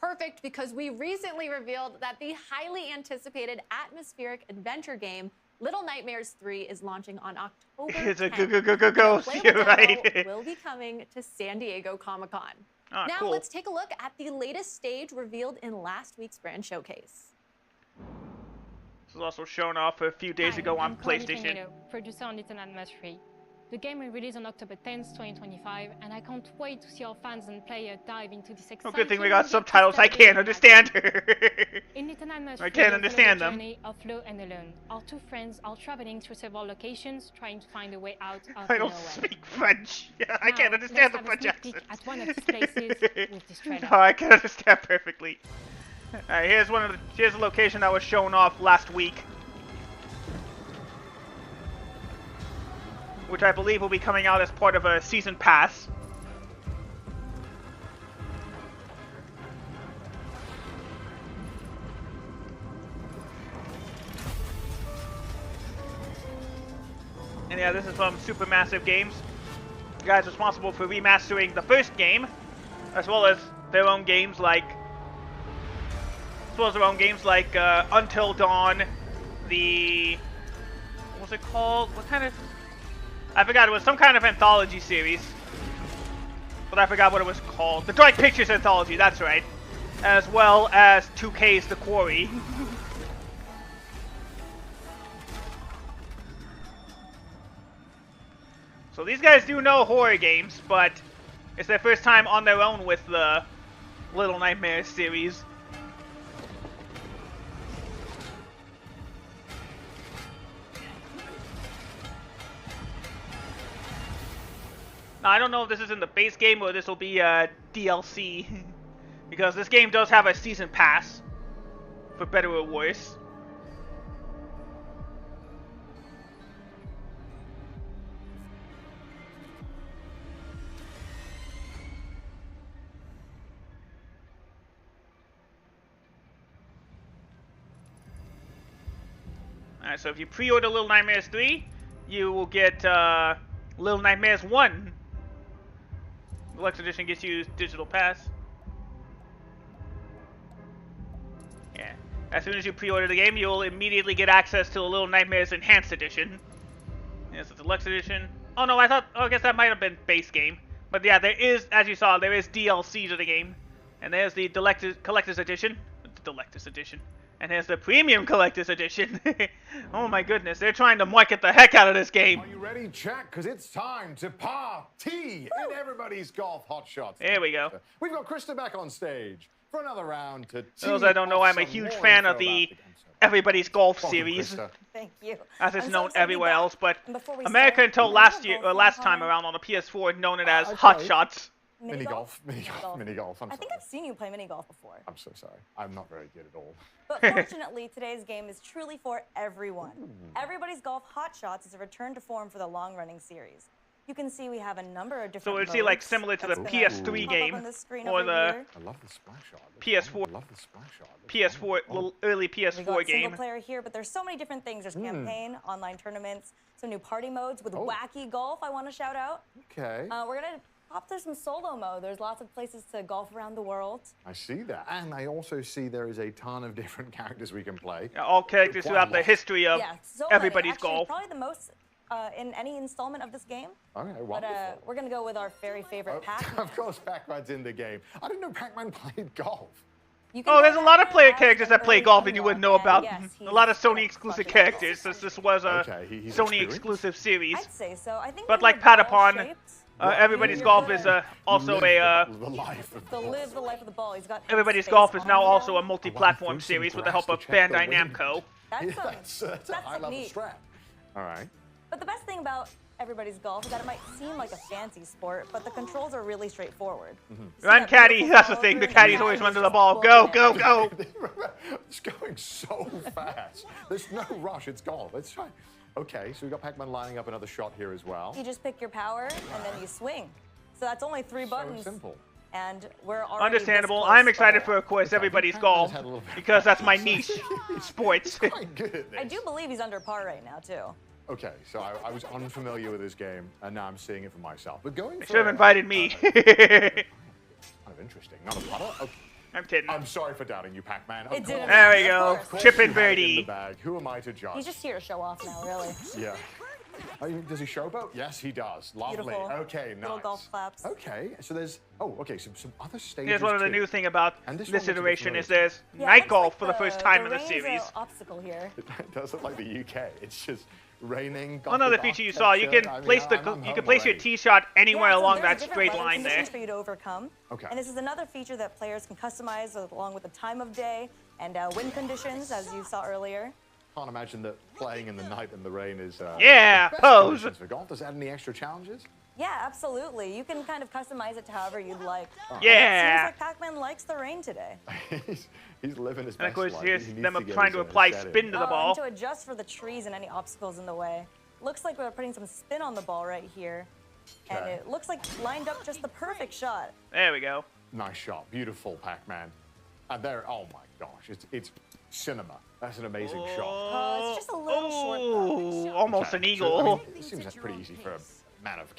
Perfect, because we recently revealed that the highly anticipated atmospheric adventure game Little Nightmares 3 is launching on October 10th. It's a ghost, you're right. Will be coming to San Diego Comic-Con. Ah, now cool. let's take a look at the latest stage revealed in last week's brand showcase. This was also shown off a few days ago on PlayStation. Hi, producer on Little Nightmares 3. The game will release on October 10th, 2025, and I can't wait to see our fans and players dive into this exciting... Oh, good thing we got subtitles. I can't understand her. In Little Nightmares 3, I can't understand the them. journey of Flo and Alone. Our two friends are traveling through several locations, trying to find a way out of I don't nowhere. speak French. I can't understand the French accent. At one of these places with this trailer. No, I can understand perfectly. Alright, here's a location that was shown off last week, which I believe will be coming out as part of a season pass. And yeah, this is from Supermassive Games. The guys responsible for remastering the first game, as well as their own games like Until Dawn, what was it called? I forgot, it was some kind of anthology series. But I forgot what it was called. The Dark Pictures Anthology, that's right. As well as 2K's The Quarry. So these guys do know horror games, but it's their first time on their own with the Little Nightmares series. Now, I don't know if this is in the base game or this will be DLC, because this game does have a season pass, for better or worse. Alright, so if you pre-order Little Nightmares 3, you will get Little Nightmares 1. Deluxe Edition gets you digital pass. Yeah. As soon as you pre-order the game, you'll immediately get access to the Little Nightmares Enhanced Edition. Yes, the Deluxe Edition. Oh no, I guess that might have been base game. But yeah, there is, as you saw, there is DLC to the game. And there's the Collector's Edition. The Delector's Edition. And here's the premium collector's edition. Oh my goodness, they're trying to market the heck out of this game. Are you ready, chat? Because it's time to party in everybody's golf hotshots. There we go. We've got Krista back on stage for another round to For those that don't know, I'm a huge fan of the Everybody's Golf series, Thank you. as it's known everywhere else. But America until last time around on the PS4 known it as Hot Shots. Mini golf. I think I've seen you play mini golf before. I'm so sorry. I'm not very good at all. But fortunately, today's game is truly for everyone. Everybody's Golf Hot Shots is a return to form for the long-running series. You can see we have a number of different. So it's like similar to the PS3 game or the I love the splash shot. PS4. I love the splash shot. PS4, early PS4 we got game. Single player here, but there's so many different things. There's campaign, online tournaments, some new party modes with wacky golf. I want to shout out. Okay. We're gonna pop through some solo mode. There's lots of places to golf around the world. I see that, and I also see there is a ton of different characters we can play. All characters throughout the history of everybody's actually, golf. Probably the most in any installment of this game. Okay, but we're gonna go with our very favorite Pac-Man. Of course, Pac-Man's in the game. I didn't know Pac-Man played golf. Oh, there's a lot of player characters that play golf that you wouldn't know about. A lot of Sony exclusive characters, since this was a Sony exclusive series. I'd say so. I think but like Patapon, Everybody's Golf is also a live the life of the ball. He's got Everybody's Golf is now also a multi-platform series with the help of Bandai Namco. That's a high-level strat. All right. But the best thing about Everybody's Golf is that it might seem like a fancy sport, but the controls are really straightforward. Run, caddy. That's the thing. The caddies always run to the ball. Go, go, go. It's going so fast. There's no rush. It's golf. Let's try. Okay, so we've got Pac-Man lining up another shot here as well. You just pick your power, and then you swing. So that's only 3 buttons. So simple. And we're already understandable. I'm excited for, of course, Everybody's Golf, because that's my niche, sports. Quite good at this. I do believe he's under par right now, too. Okay, so I was unfamiliar with this game, and now I'm seeing it for myself. But going for should have invited me. Kind of interesting. Not a putter? Okay. I'm kidding. I'm sorry for doubting you, Pac-Man. There we go. Chip and birdie. Who am I to judge? He's just here to show off now, really. Yeah. Does he showboat? Yes, he does. Lovely. Beautiful. Okay, nice. Little golf claps. Okay, so there's some other stages. Here's one of the new thing about this iteration is there's Yeah, night golf like for the first time in the rain is series. an obstacle here. It does look like the UK. It's just raining. Another feature you saw, you can place your tee shot anywhere along that straight line there. For you to overcome. Okay. And this is another feature that players can customize along with the time of day and wind conditions, as you saw earlier. Can't imagine that playing in the night and the rain is pose. For golf. Does that add any extra challenges? Yeah, absolutely. You can kind of customize it to however you'd like. Yeah. It seems like Pac-Man likes the rain today. he's living his best life. And of course, here's them trying to apply spin to the ball. And to adjust for the trees and any obstacles in the way. Looks like we're putting some spin on the ball right here. Okay. And it looks like lined up just the perfect shot. There we go. Nice shot. Beautiful, Pac-Man. And there, oh my gosh, it's cinema. That's an amazing shot. It's just a little short. Almost an eagle. So, I mean, it seems that's pretty easy for a man of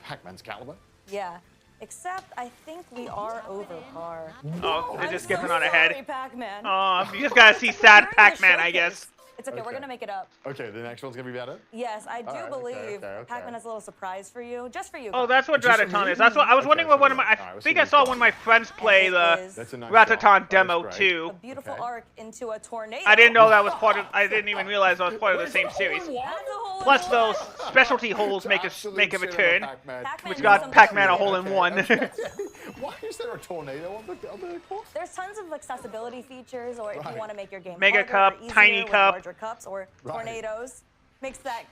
Pac-Man's caliber. Yeah. Except, I think we are over par. Oh, they're just skipping on ahead. Sorry, Pac-Man. Oh, you just gotta see sad Pac-Man, I guess. It's okay, we're gonna make it up. Okay, the next one's gonna be better? Yes, I do believe Pac-Man has a little surprise for you, just for you. Oh, that's what Rataton is. That's what I was wondering what one of my. I think I saw one of my friends play the Rataton demo too. A beautiful arc into a tornado. I didn't know that was part of. I didn't even realize that was part of the same series. Plus, those specialty holes make a return, which got Pac-Man a hole in one. Why is there a tornado on the course? There's tons of accessibility features, or if you want to make your game Mega harder, Cup, or Tiny Cup, larger cups, or tornadoes, makes that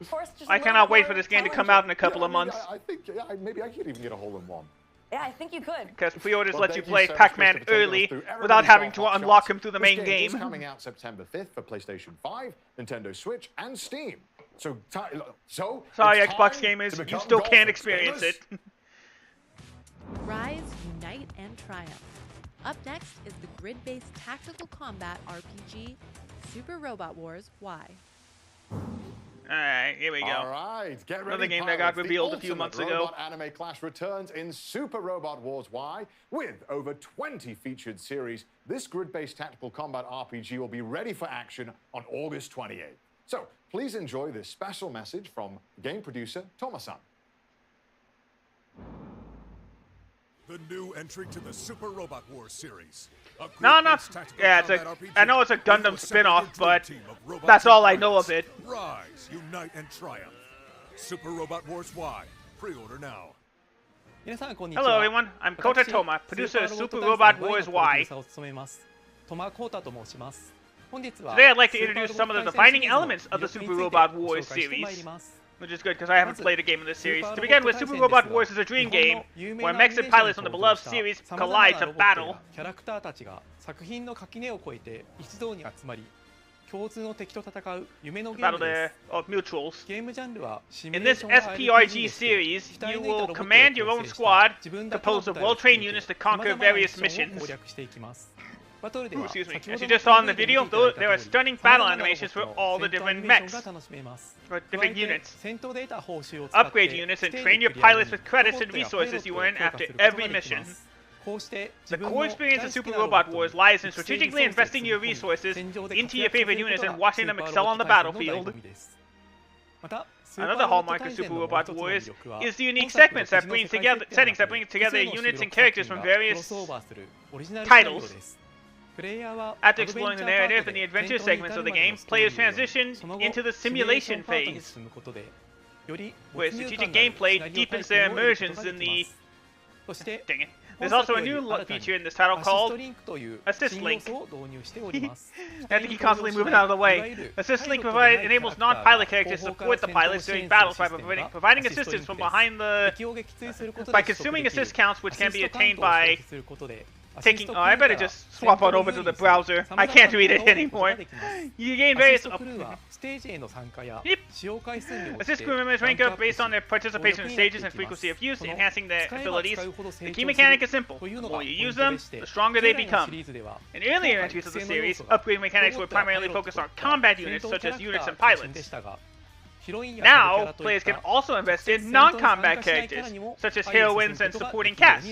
course just. I cannot wait for this game to come out in a couple of months. I think maybe I could even get a hole in one. Yeah, I think you could. Because pre-orders let you play Pac-Man early without having to unlock him through the main game. This game is coming out September 5th for PlayStation 5, Nintendo Switch, and Steam. So sorry, Xbox gamers, you still can't experience it. Rise, unite, and triumph. Up next is the grid-based tactical combat RPG, Super Robot Wars Y. Alright, here we go. Alright, get ready. Another game that got revealed a few months ago. Robot anime clash returns in Super Robot Wars Y. With over 20 featured series, this grid-based tactical combat RPG will be ready for action on August 28th. So, please enjoy this special message from game producer Thomas-san. The new entry to the Super Robot Wars series. No. Yeah, it's a. I know it's a Gundam spin-off, but that's all I know of it. Rise, unite, and triumph. Super Robot Wars Y. Pre-order now. Hello, everyone. I'm Kota Toma, producer of Super Robot Wars Y. Today, I'd like to introduce some of the defining elements of the Super Robot Wars series, which is good because I haven't played a game in this series. To begin with, Super Robot Wars is a dream game where mechs and pilots from the beloved series collide to battle. Battle of mutuals. In this SPRG series, you will command your own squad composed of well-trained units to conquer various missions. Ooh, excuse me. As you just saw in the video, there are stunning battle animations for all the different mechs, or different units. Upgrade units and train your pilots with credits and resources you earn after every mission. The core experience of Super Robot Wars lies in strategically investing your resources into your favorite units and watching them excel on the battlefield. Another hallmark of Super Robot Wars is the unique settings that bring together units and characters from various titles. After exploring the narrative and the adventure segments of the game, players transition into the simulation phase, where strategic gameplay deepens their immersions in the... Dang it. There's also a new feature in this title called Assist Link. I think he's constantly moving out of the way. Assist Link enables non-pilot characters to support the pilots during battles by providing assistance from behind by consuming assist counts, which can be attained by taking... Oh, I better just swap on over to the browser. I can't read it anymore. You gain various... Yep. Assist crew members rank up based on their participation in stages and frequency of use, enhancing their abilities. The key mechanic is simple. The more you use them, the stronger they become. In earlier entries of the series, upgrade mechanics were primarily focused on combat units, such as units and pilots. Now, players can also invest in non-combat characters, such as heroines and supporting cast.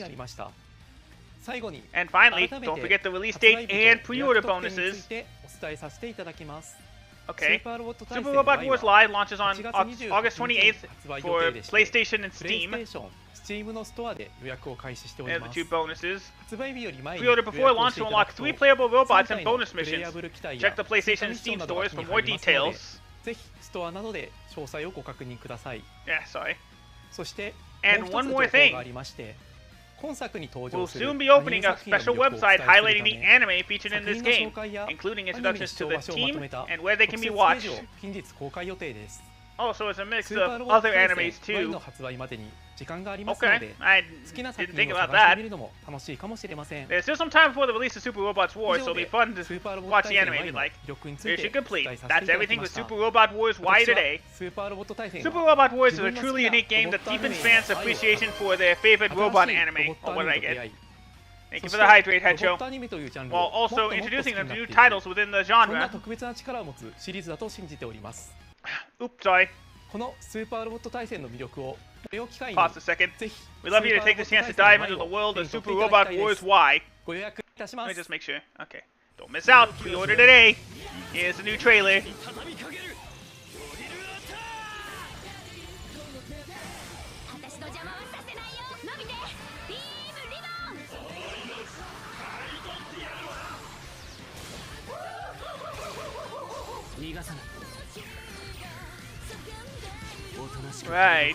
And finally, don't forget the release date and pre-order bonuses. Okay, Super Robot Wars Live launches on August 28th for PlayStation and Steam. And the two bonuses. Pre-order before launch to unlock 3 playable robots and bonus missions. Check the PlayStation and Steam stores for more details. Yeah, sorry. And one more thing. We'll soon be opening a special website highlighting the anime featured in this game, including introductions to the team and where they can be watched. Oh, so it's a mix of other animes too. Okay, I didn't think about that. There's still some time before the release of Super Robot Wars, so it'll be fun to watch the anime if you like. Mission complete. That's everything with Super Robot Wars Y today. Super Robot Wars is a truly unique game that deepens fans' appreciation for their favorite robot anime. Oh, what did I get? Thank you for the hydrate, Hecho. While also introducing them to new titles within the genre. Oops, sorry. Pause a second. We'd love you to take this chance to dive into the world of Super Robot Wars Y. Let me just make sure. Okay. Don't miss out. Pre-order today. Here's the new trailer. Right.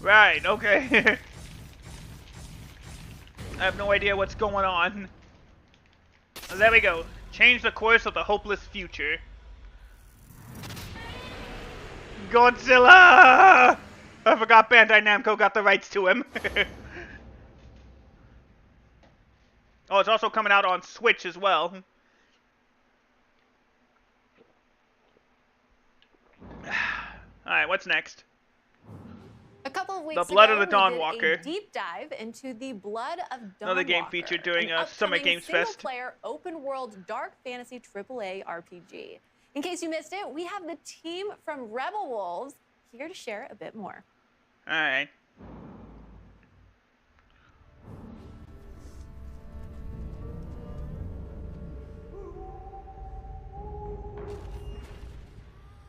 Right, okay. I have no idea what's going on. There we go. Change the course of the hopeless future. Godzilla! I forgot Bandai Namco got the rights to him. Oh, it's also coming out on Switch as well. Alright, what's next? A couple of weeks The Blood ago, of the Dawn we did Walker. a deep dive into the Blood of Dawn Another game Walker, featured during an Summer upcoming Games Fest. single-player, open-world, dark fantasy AAA RPG. In case you missed it, we have the team from Rebel Wolves here to share a bit more. All right.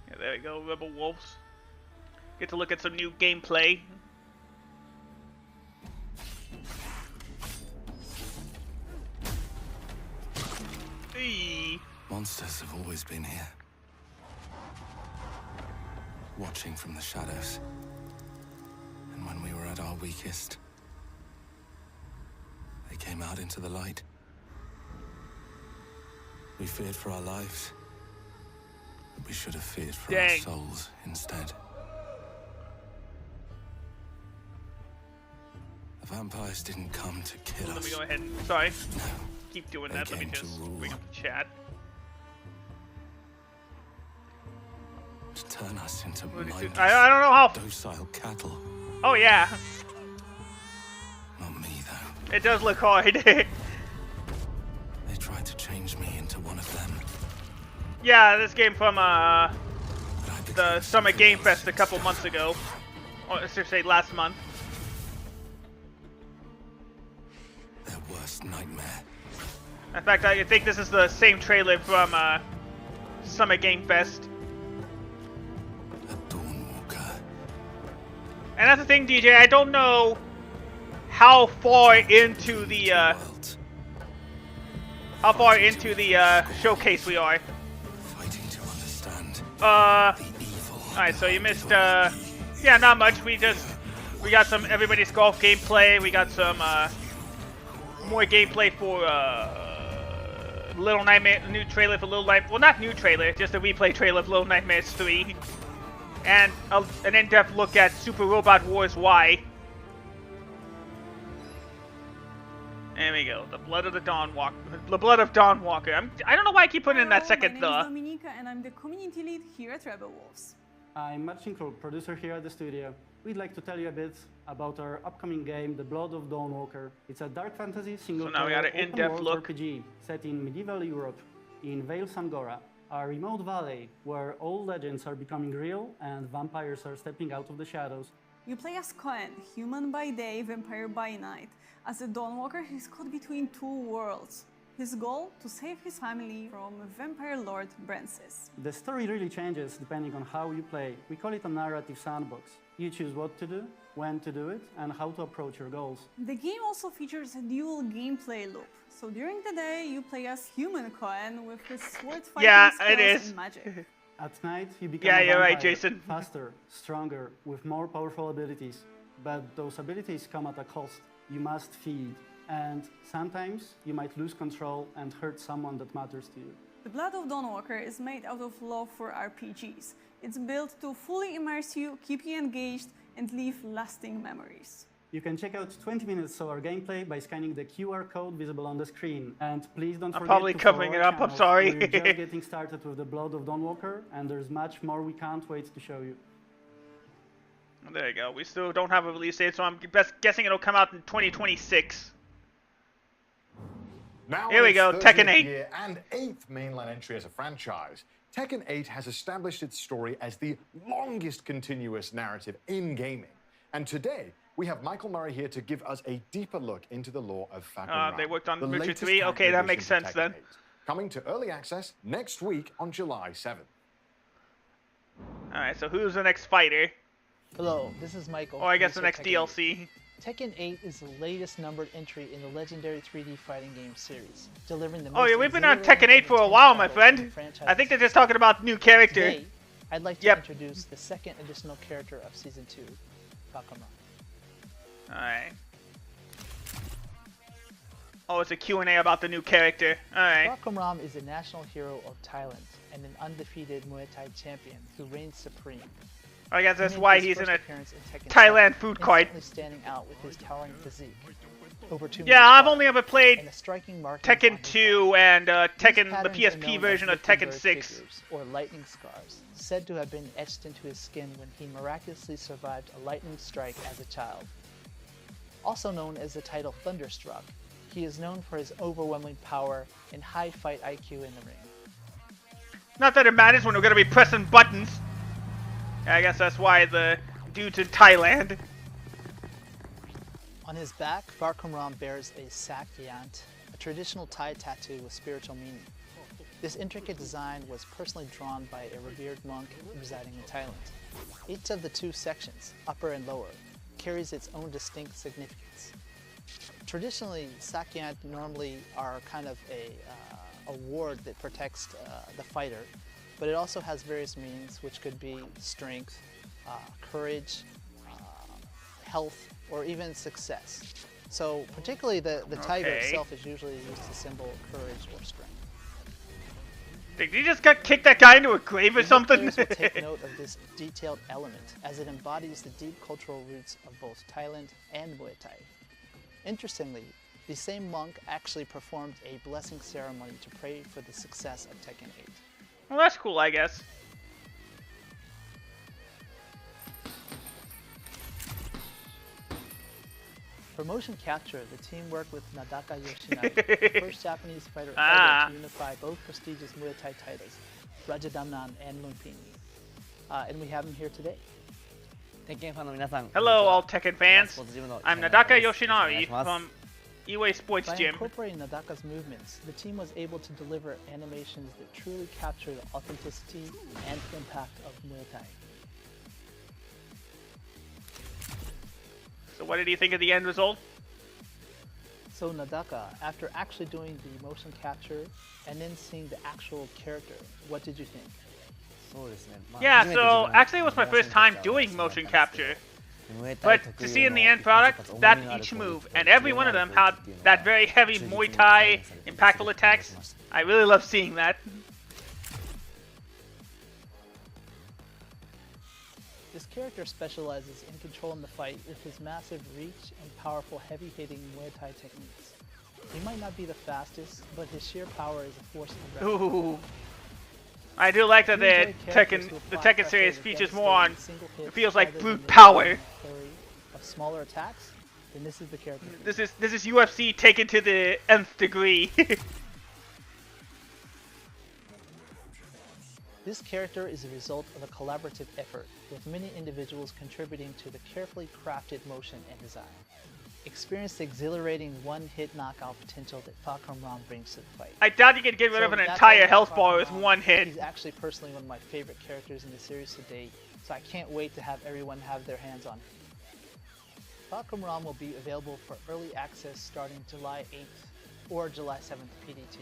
Yeah, there we go, Rebel Wolves. Get to look at some new gameplay. Eee. Monsters have always been here, watching from the shadows. And when we were at our weakest, they came out into the light. We feared for our lives, but we should have feared for our souls instead. The vampires didn't come to kill us. Let me go ahead and, sorry. No. Keep doing that. Let me just bring up the chat. To turn us into mindless, I don't know how docile cattle. Oh yeah. Not me though. It does look hard. They tried to change me into one of them. Yeah, this game from the Summer Game Fest a couple months ago. Or let's just say last month. Their worst nightmare. In fact, I think this is the same trailer from Summer Game Fest. And that's the thing, DJ, I don't know how far into the showcase we are. Fighting to understand. Alright, so you missed yeah, not much. We got some Everybody's Golf gameplay, we got some more gameplay for Little Nightmares, new trailer for Little Nightmares, well not new trailer, just a replay trailer of Little Nightmares 3. And an in-depth look at Super Robot Wars Y. There we go. The Blood of the Dawn Walker. The Blood of Dawn Walker. I don't know why I keep putting in that second the. My name is Dominika, and I'm the community lead here at Rebel Wolves. I'm Marcin Król, producer here at the studio. We'd like to tell you a bit about our upcoming game, The Blood of Dawn Walker. It's a dark fantasy single-player open-world RPG set in medieval Europe in Vale Sangora, a remote valley where old legends are becoming real and vampires are stepping out of the shadows. You play as Cohen, human by day, vampire by night. As a Dawnwalker, he's caught between two worlds. His goal? To save his family from vampire lord Brancis. The story really changes depending on how you play. We call it a narrative sandbox. You choose what to do, when to do it, and how to approach your goals. The game also features a dual gameplay loop. So during the day, you play as human Cohen with his sword fighting skills and magic. At night, you become a you're vampire, right, Jason. faster, stronger, with more powerful abilities. But those abilities come at a cost. You must feed, and sometimes you might lose control and hurt someone that matters to you. The Blood of Dawnwalker is made out of love for RPGs. It's built to fully immerse you, keep you engaged, and leave lasting memories. You can check out 20 minutes of our gameplay by scanning the QR code visible on the screen. And please don't forget probably to covering follow it our up, I'm channel. sorry. We're just getting started with The Blood of Dawnwalker, and there's much more we can't wait to show you. There you go. We still don't have a release date, so I'm guessing it'll come out in 2026. Now here we go, Tekken 8. Year and 8th mainline entry as a franchise, Tekken 8 has established its story as the longest continuous narrative in gaming. And today, we have Michael Murray here to give us a deeper look into the lore of Fakken. They worked on the Witcher latest 3? Okay, that makes sense then. 8, coming to early access next week on July 7th. Alright, so who's the next fighter? Hello, this is Michael. Oh, I guess the next DLC. Tekken 8 is the latest numbered entry in the legendary 3D fighting game series, delivering the Oh yeah, we've been on Tekken 8 for a while, my friend. I think they're just talking about new character. Today, I'd like to introduce the second additional character of Season 2, Bakama. Alright. Oh, it's a Q&A about the new character. Alright. Bakam is a national hero of Thailand and an undefeated Muay Thai champion who reigns supreme. I guess that's why he's in a Thailand food court. Standing out with his towering physique. over 2 Yeah, meters I've far, only ever played and a striking marking Tekken 2 and Tekken, the patterns are PSP known version as of Tekken Mockingbird 6. figures, or lightning scars, said to have been etched into his skin when he miraculously survived a lightning strike as a child. Also known as the title Thunderstruck, he is known for his overwhelming power and high fight IQ in the ring. Not that it matters when we're gonna be pressing buttons. I guess that's why the dude's in Thailand. On his back, Farkamram bears a sakyant, a traditional Thai tattoo with spiritual meaning. This intricate design was personally drawn by a revered monk residing in Thailand. Each of the two sections, upper and lower, carries its own distinct significance. Traditionally, sakyant normally are kind of a ward that protects the fighter, but it also has various meanings, which could be strength, courage, health, or even success. So particularly the tiger itself is usually used to symbol courage or strength. Did you just kick that guy into a grave or something? Players will take note of this detailed element, as it embodies the deep cultural roots of both Thailand and Muay Thai. Interestingly, the same monk actually performed a blessing ceremony to pray for the success of Tekken 8. Well, that's cool, I guess. For motion capture, the team worked with Nadaka Yoshinari, the first Japanese fighter ever to unify both prestigious Muay Thai titles, Rajadamnan and Lumpini. And we have him here today. Hello, all Tekken fans. I'm Nadaka Yoshinari from UA Sports By Gym. incorporating Nadaka's movements, the team was able to deliver animations that truly capture the authenticity and impact of Muay Thai. So what did you think of the end result? So Nadaka, after actually doing the motion capture and then seeing the actual character, what did you think? Yeah, so actually it was my first time doing motion capture. But to see in the end product, that each move, and every one of them had that very heavy Muay Thai impactful attacks, I really love seeing that. This character specializes in controlling the fight with his massive reach and powerful heavy-hitting Muay Thai techniques. He might not be the fastest, but his sheer power is a force to reckon with. Ooh. I do like that the Tekken series features more on, it feels like brute power. Of smaller attacks, then this is the character. This is UFC taken to the nth degree. This character is a result of a collaborative effort, with many individuals contributing to the carefully crafted motion and design. Experience the exhilarating one-hit knockout potential that Farkamram brings to the fight. I doubt you could get rid of an entire health bar with one hit. He's actually personally one of my favorite characters in the series to date, so I can't wait to have everyone have their hands on him. Farkamram will be available for early access starting July 8th or July 7th PDT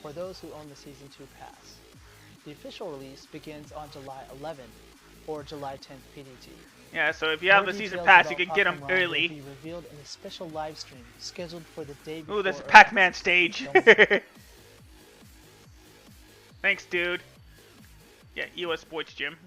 for those who own the Season 2 pass. The official release begins on July 11th or July 10th PDT. Yeah, so if you have the season pass, you can get them early. Will be revealed in a special live stream scheduled for the day before. Ooh, this is Pac-Man stage. Thanks, dude. Yeah, US Sports Gym.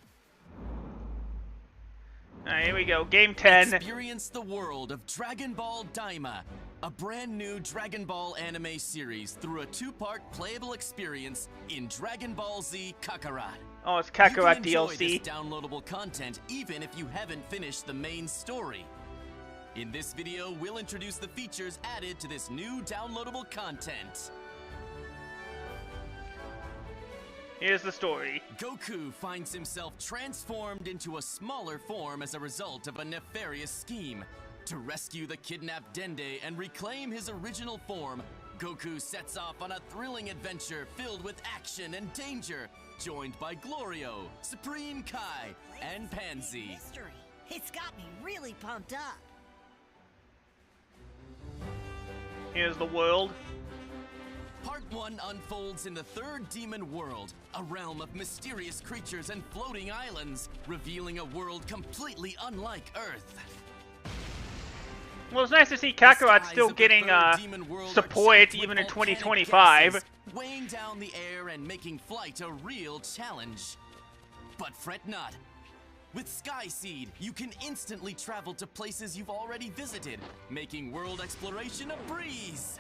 Alright, here we go. Game 10. Experience the world of Dragon Ball Daima, a brand new Dragon Ball anime series through a 2-part playable experience in Dragon Ball Z Kakarot. Oh, it's Kakarot DLC. You can enjoy this downloadable content even if you haven't finished the main story. In this video, we'll introduce the features added to this new downloadable content. Here's the story. Goku finds himself transformed into a smaller form as a result of a nefarious scheme. To rescue the kidnapped Dende and reclaim his original form, Goku sets off on a thrilling adventure filled with action and danger, joined by Glorio, Supreme Kai, and Pansy. It's got me really pumped up. Here's the world. Part 1 unfolds in the third demon world, a realm of mysterious creatures and floating islands, revealing a world completely unlike Earth. Well, it's nice to see Kakarot still getting support even in 2025. Weighing down the air and making flight a real challenge. But fret not. With Skyseed, you can instantly travel to places you've already visited, making world exploration a breeze.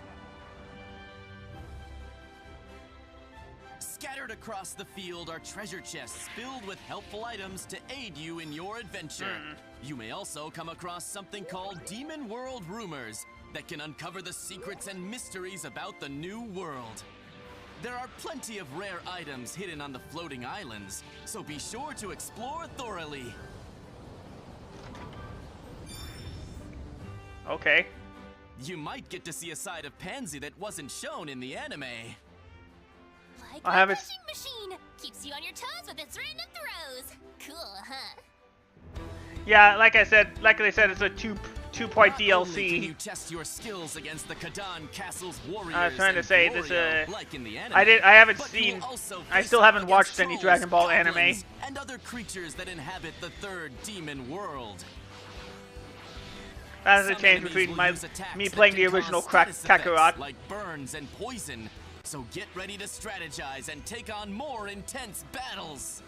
Scattered across the field are treasure chests filled with helpful items to aid you in your adventure. You may also come across something called Demon World Rumors that can uncover the secrets and mysteries about the new world. There are plenty of rare items hidden on the floating islands, so be sure to explore thoroughly. Okay. You might get to see a side of Pansy that wasn't shown in the anime. Like I have a it. fishing machine. Keeps you on your toes with its random throws. Cool, huh? Yeah, like I said, it's a two-part Not only DLC. can you test your skills against the Kadan Castle's warriors I was trying to and say Glorio, this. like in the anime, I haven't but seen. you'll also I face still off haven't watched against any trolls, Dragon Ball anime. goblins, and other creatures that inhabit the third demon world. That's a Some change enemies between will my use attacks me that playing the can original cause status effects Kakarot. like burns and poison. So get ready to strategize and take on more intense battles.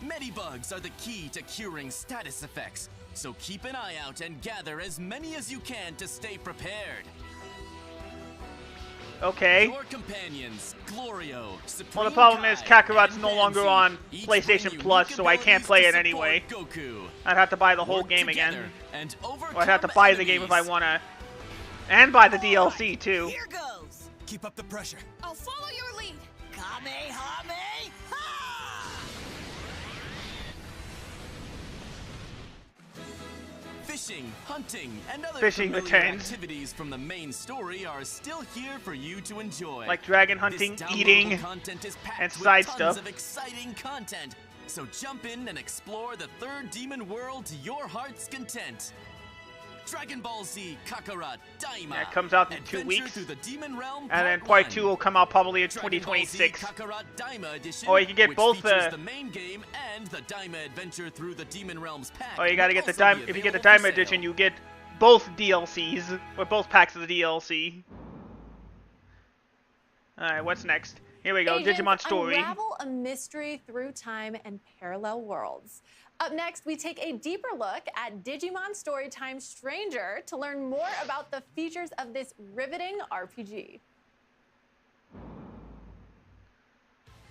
Medibugs are the key to curing status effects, so keep an eye out and gather as many as you can to stay prepared. Okay. Your companions, Glorio, Supreme Well, the problem is Kai, Kakarot's and no longer Pansy, on each bring PlayStation Plus, unique so I can't abilities play to it anyway. support Goku. I'd have to buy the whole Work game again. together and Or I'd have to buy the game if I wanna. And buy the DLC too. Here goes. Keep up the pressure. I'll follow your lead. Kamehameha! Fishing, hunting, and other Fishing familiar returns. activities from the main story are still here for you to enjoy. Like dragon hunting, This downloadable eating, content is packed and with side tons stuff. of exciting content. So jump in and explore the third demon world to your heart's content. Dragon Ball Z Kakarot Daima. Yeah, it comes out in 2 Adventure weeks. through the Demon Realm And then Part part 2 will come out probably in Dragon Ball Z 2026. Kakarot Daima Edition, Or you can get which both features the main game and the Daima Adventure through the Demon Realms pack. Or you gotta will get the also Daima. be If you get the available for Daima edition, sale. you get both DLCs or both packs of the DLC. All right, what's next? Here we go. Agents Digimon Story. unravel a mystery through time and parallel worlds. Up next, we take a deeper look at Digimon Storytime Stranger to learn more about the features of this riveting RPG.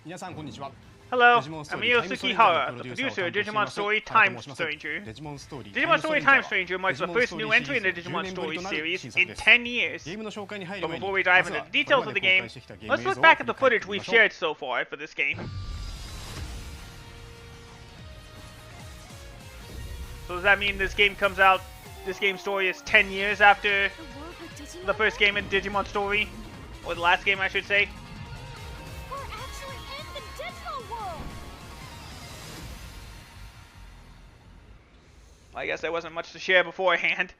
Hello, I'm Yosuke Hara, the producer of Digimon Story Time Stranger. Digimon Story Time Stranger marks the first new entry in the Digimon Story series in 10 years. But before we dive into the details of the game, let's look back at the footage we've shared so far for this game. So does that mean this game comes out, this game's story is 10 years after the first game in Digimon Story? Or the last game, I should say? We're actually in the digital world. I guess there wasn't much to share beforehand.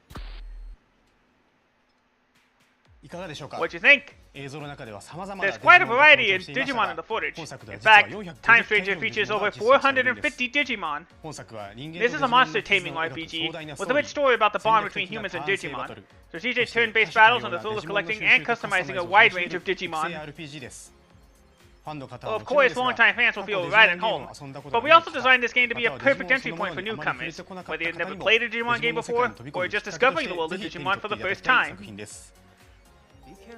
What you think? There's quite a variety in Digimon in the footage. In fact, Time Stranger features over 450 Digimon. This is a monster taming RPG with a rich story about the bond between humans and Digimon, strategic turn-based battles, and the thrill of collecting and customizing a wide range of Digimon. Of course, longtime fans will feel right at home, but we also designed this game to be a perfect entry point for newcomers, whether you've never played a Digimon game before, or are just discovering the world of Digimon for the first time.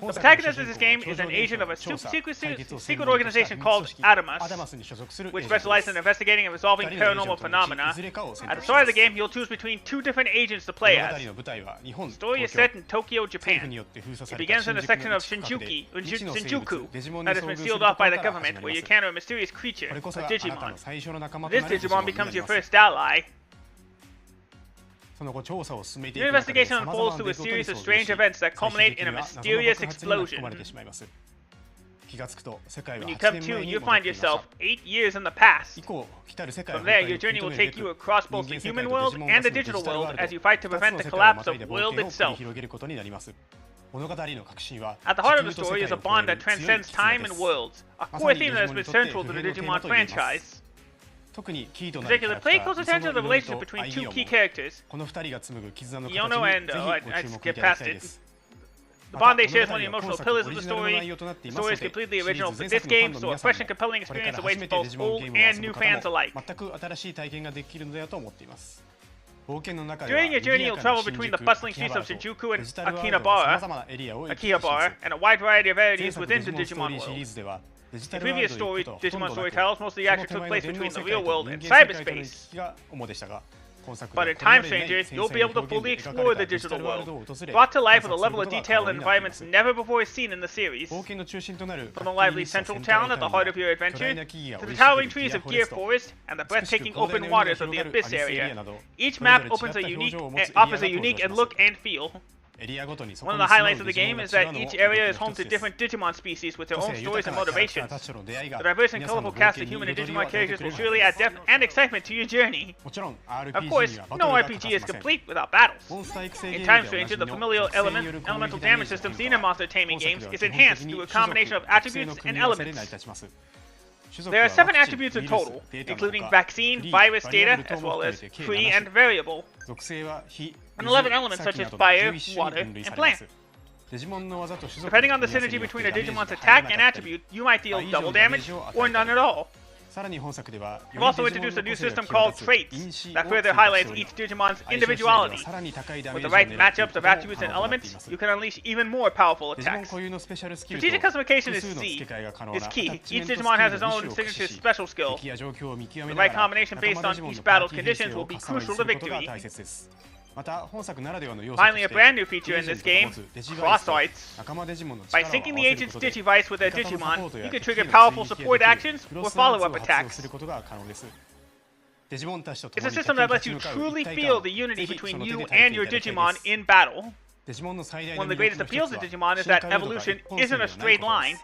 The protagonist of this game is an agent of a secret organization called Adamas, which specializes in investigating and resolving paranormal phenomena. At the start of the game, you'll choose between 2 different agents to play as. The story is set in Tokyo, Japan. It begins in a section of Shinjuku that has been sealed off by the government, where you encounter a mysterious creature, a Digimon. This Digimon becomes your first ally. Your investigation unfolds through a series of strange events that culminate in a mysterious explosion. When you come to, you find yourself 8 years in the past. From there, your journey will take you across both the human world and the digital world as you fight to prevent the collapse of the world itself. At the heart of the story is a bond that transcends time and worlds, a core theme that has been central to the Digimon franchise. In particular, pay close attention to the relationship between 2 key characters, Iono and... I skipped past it. The Bandai shares one of the emotional pillars of the story. The story is completely original for this game, so a fresh and compelling experience awaits both old and new fans alike. During your journey, you'll travel between the bustling streets of Shinjuku and Akihabara, and a wide variety of areas within the Digimon world. In previous Digimon storytellers, most of the action took place between the real world and cyberspace. But in Time Stranger, you'll be able to fully explore the digital world, brought to life with a level of detail and environments never before seen in the series. From the lively central town at the heart of your adventure, to the towering trees of Gear Forest, and the breathtaking open waters of the Abyss area, each map offers a unique look and feel. One of the highlights of the game is that each area is home to different Digimon species with their own stories and motivations. The diverse and colorful cast of human and Digimon characters will surely add depth and excitement to your journey. Of course, no RPG is complete without battles. In Time Stranger, the familiar elemental damage system seen in monster taming games is enhanced through a combination of attributes and elements. There are 7 attributes in total, including vaccine, virus data, as well as free and variable, and 11 elements such as fire, water, and plant. Depending on the synergy between a Digimon's attack and attribute, you might deal double damage or none at all. We've also introduced a new system called Traits that further highlights each Digimon's individuality. With the right matchups of attributes and elements, you can unleash even more powerful attacks. Strategic customization is key. Each Digimon has its own signature special skill. The right combination based on each battle's conditions will be crucial to victory. Finally, a brand new feature in this game, Cross Arts. By syncing the agent's Digivice with their Digimon, you can trigger powerful support actions or follow-up attacks. It's a system that lets you truly feel the unity between you and your Digimon in battle. One of the greatest appeals of Digimon is that evolution isn't a straight line.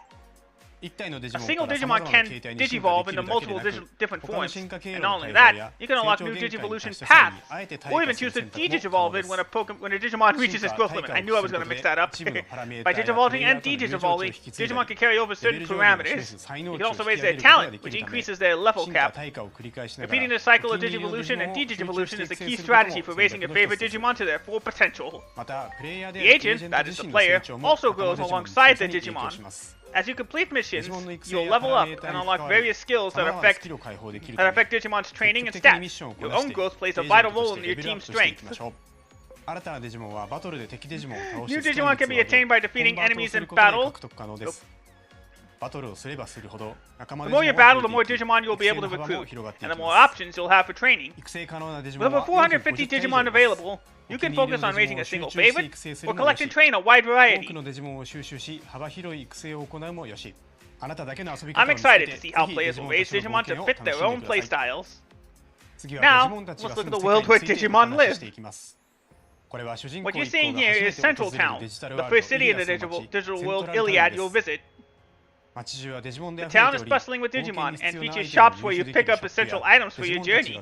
A single Digimon can digivolve into multiple different forms, and not only that, you can unlock new Digivolution paths, or even choose to de-digivolve it when a Digimon reaches its growth limit. I knew I was going to mix that up. By digivolving and de-digivolving, Digimon can carry over certain parameters. You can also raise their talent, which increases their level cap. Repeating the cycle of Digivolution and de-digivolution is the key strategy for raising your favorite Digimon to their full potential. The agent, that is the player, also grows alongside the Digimon. As you complete missions, you'll level up and unlock various skills that affect Digimon's training and stats. Your own growth plays a vital role in your team's strength. New Digimon can be attained by defeating enemies in battle. The more you battle, the more Digimon you'll be able to recruit, and the more options you'll have for training. With over 450 Digimon available, you can focus on raising a single favorite, or collect and train a wide variety. I'm excited to see how players will raise Digimon to fit their own playstyles. Now, let's look at the world where Digimon live. What you're seeing here is Central Town, the first city in the digital world Iliad you'll visit. The town is bustling with Digimon and features shops where you pick up essential items for your journey,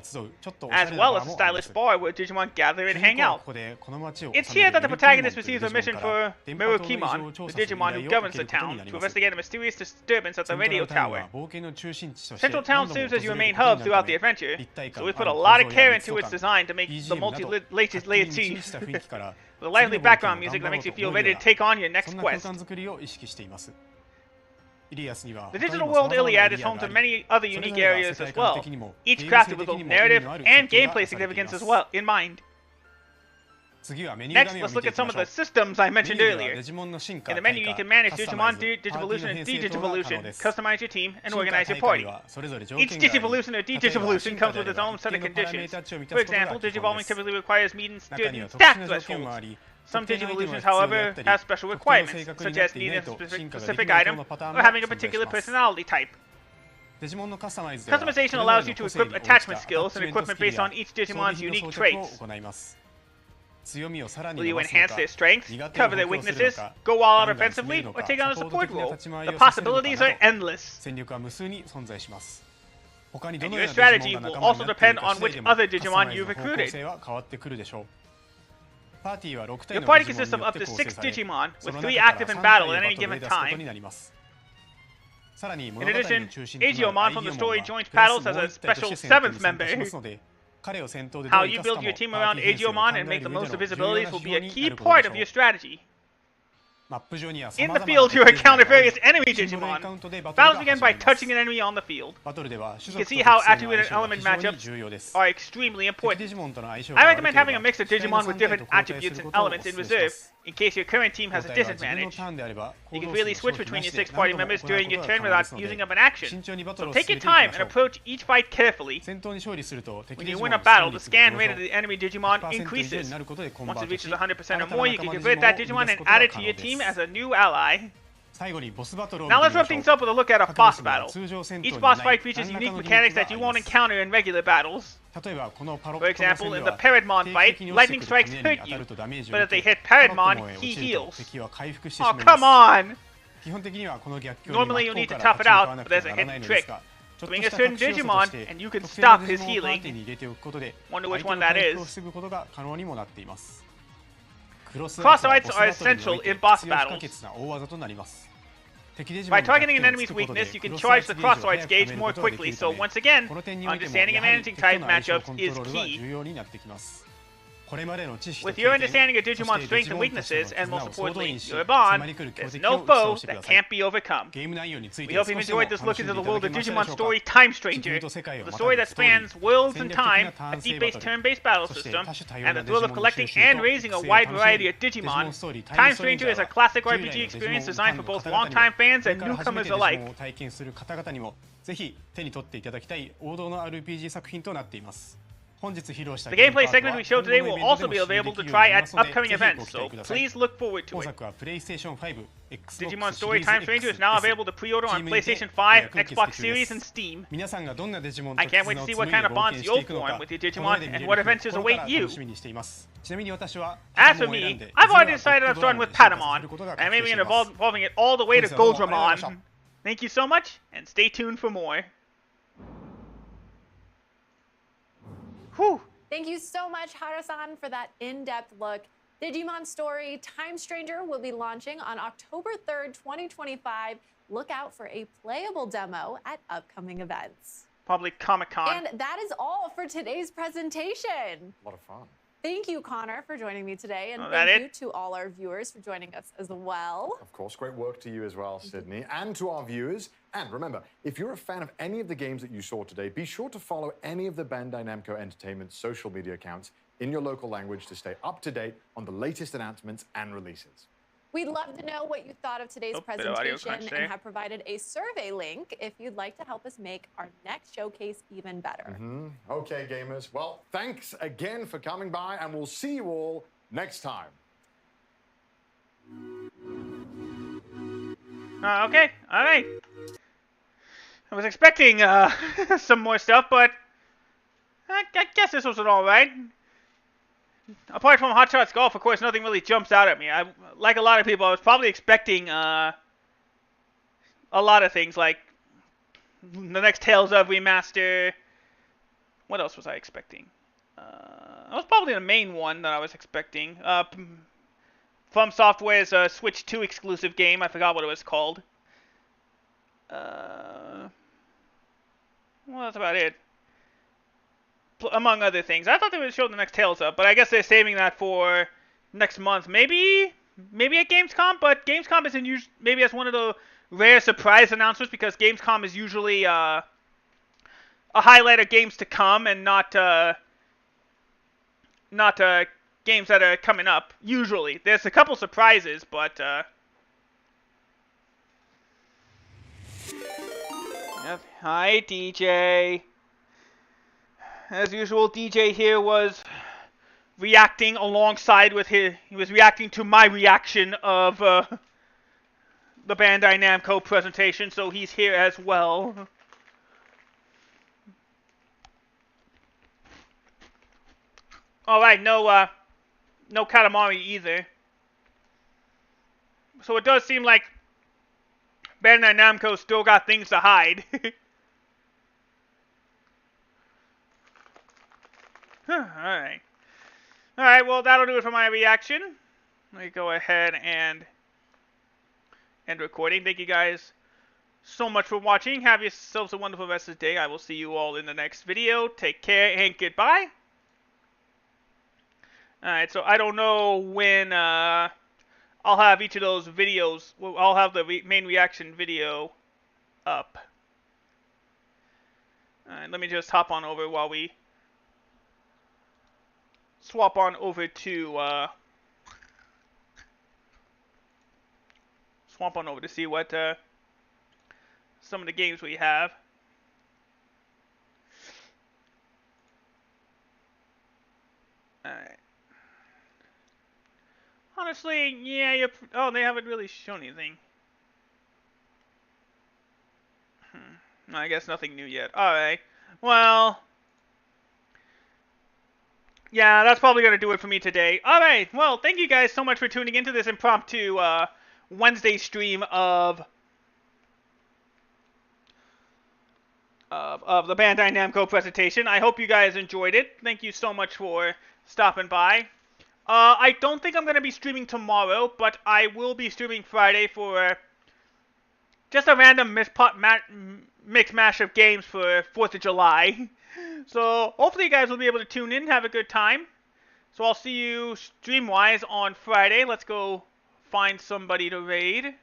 as well as a stylish bar where Digimon gather and hang out. It's here that the protagonist receives a mission for Mirokimon, the Digimon who governs the town, to investigate a mysterious disturbance at the radio tower. Central Town serves as your main hub throughout the adventure, so we put a lot of care into its design to make the multi-layered scene with a lively background music that makes you feel ready to take on your next quest. The digital world Iliad is home to many other unique areas as well, each crafted with both narrative and gameplay significance as well in mind. Next, let's look at some of the systems I mentioned earlier. In the menu, you can manage Digimon, Digivolution, and De-Digivolution, customize your team, and organize your party. Each Digivolution or De-Digivolution comes with its own set of conditions. For example, Digivolving typically requires meeting certain stat thresholds. Some Digivolutions, however, have special requirements, such as needing a specific item or having a particular personality type. Customization allows you to equip attachment skills and equipment based on each Digimon's unique traits. Will you enhance their strength, cover their weaknesses, go all out offensively, or take on a support role? The possibilities are endless. And your strategy will also depend on which other Digimon you've recruited. Your party consists of up to 6 Digimon, with 3 active in battle at any given time. In addition, Agiomon from the story joins battles as a special 7th member. How you build your team around Agiomon and make the most of his abilities will be a key part of your strategy. In the field, you encounter various enemy Digimon. Battles begin by touching an enemy on the field. You can see how attribute and element matchups are extremely important. I recommend having a mix of Digimon with different attributes and elements in reserve, in case your current team has a disadvantage. You can freely switch between your 6 party members during your turn without using up an action. So take your time and approach each fight carefully. When you win a battle, the scan rate of the enemy Digimon increases. Once it reaches 100% or more, you can convert that Digimon and add it to your team as a new ally. Now let's wrap things up with a look at a boss battle. Each boss fight features unique mechanics that you won't encounter in regular battles. For example, in the Paradmon fight, lightning strikes hurt you, but if they hit Paradmon, he heals. Oh, come on! Normally you'll need to tough it out, but there's a hidden trick. Bring a certain Digimon, and you can stop his healing. Wonder which one that is. Cross fights are essential in boss battles. By targeting an enemy's weakness, you can charge the cross fights gauge more quickly, so once again, understanding and managing type matchups is key. With your understanding of Digimon's strengths and weaknesses, and most importantly, your bond, there's no foe that can't be overcome. We hope you've enjoyed this look into the world of Digimon story Time Stranger, the story that spans worlds and time, a deep-based turn-based battle system, and the thrill of collecting and raising a wide variety of Digimon. Time Stranger is a classic RPG experience designed for both longtime fans and newcomers alike. The gameplay segment we showed today will also be available to try at upcoming events, so please look forward to it. Digimon Story Time Stranger is now available to pre-order on PlayStation 5, Xbox Series, and Steam. I can't wait to see what kind of bonds you'll form with your Digimon and what adventures await you. As for me, I've already decided I'm starting with Patamon, and maybe evolving it all the way to Goldramon. Thank you so much, and stay tuned for more. Whew. Thank you so much, Hara-san, for that in-depth look. Digimon Story Time Stranger will be launching on October 3rd, 2025. Look out for a playable demo at upcoming events. Probably Comic-Con. And that is all for today's presentation. A lot of fun. Thank you, Connor, for joining me today, and thank you to all our viewers for joining us as well. Of course, great work to you as well, Sydney, and to our viewers. And remember, if you're a fan of any of the games that you saw today, be sure to follow any of the Bandai Namco Entertainment social media accounts in your local language to stay up to date on the latest announcements and releases. We'd love to know what you thought of today's presentation and have provided a survey link if you'd like to help us make our next showcase even better. Okay, gamers. Well, thanks again for coming by, and we'll see you all next time. Okay, all right. I was expecting some more stuff, but I guess this was all right. Apart from Hot Shots Golf, of course, nothing really jumps out at me. Like a lot of people, I was probably expecting a lot of things, like the next Tales of remaster. What else was I expecting? That was probably the main one that I was expecting. From Software's Switch 2 exclusive game. I forgot what it was called. Well, that's about it. Among other things. I thought they would show the next Tales of, but I guess they're saving that for next month. Maybe at Gamescom, but Gamescom isn't usually, maybe as one of the rare surprise announcements, because Gamescom is usually a highlight of games to come and not games that are coming up. Usually. There's a couple surprises, but Hi, DJ. As usual, DJ here was reacting alongside with he was reacting to my reaction of the Bandai Namco presentation, so he's here as well. Alright, no Katamari either. So it does seem like Bandai Namco still got things to hide. Alright. Alright, well, that'll do it for my reaction. Let me go ahead and end recording. Thank you guys so much for watching. Have yourselves a wonderful rest of the day. I will see you all in the next video. Take care and goodbye. Alright, so I don't know when I'll I'll have each of those videos. I'll have the main reaction video up. Alright, let me just hop on over while we swap on over to see what some of the games we have. Alright. Honestly, yeah, oh, they haven't really shown anything. I guess nothing new yet. Alright. Well, yeah, that's probably going to do it for me today. Alright, well, thank you guys so much for tuning into this impromptu Wednesday stream of the Bandai Namco presentation. I hope you guys enjoyed it. Thank you so much for stopping by. I don't think I'm going to be streaming tomorrow, but I will be streaming Friday for just a random mix mash of games for 4th of July. So hopefully you guys will be able to tune in, have a good time. So I'll see you stream-wise on Friday. Let's go find somebody to raid.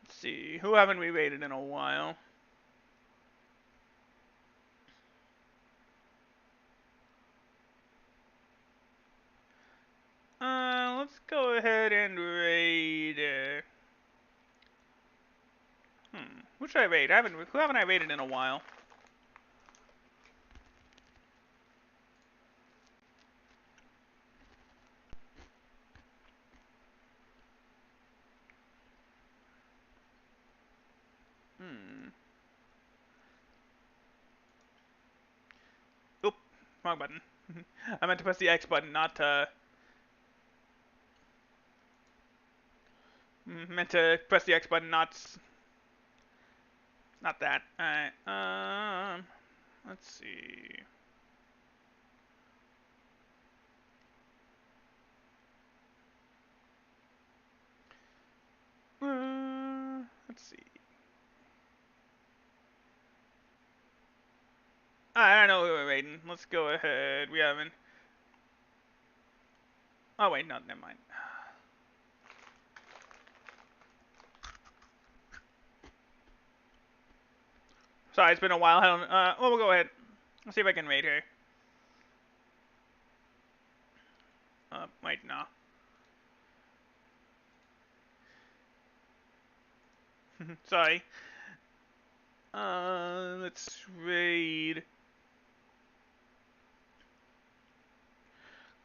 Let's see, who haven't we raided in a while? Let's go ahead and raid. Who should I raid? Who haven't I raided in a while? Oop, wrong button. I meant to press the X button, not meant to press the X button, not that. Alright, let's see. Let's see. I know who we're raiding. Let's go ahead. We haven't. Oh wait, no, never mind. Sorry, it's been a while. I don't. Well, we'll go ahead. Let's see if I can raid her. Wait, no. Sorry. Let's raid.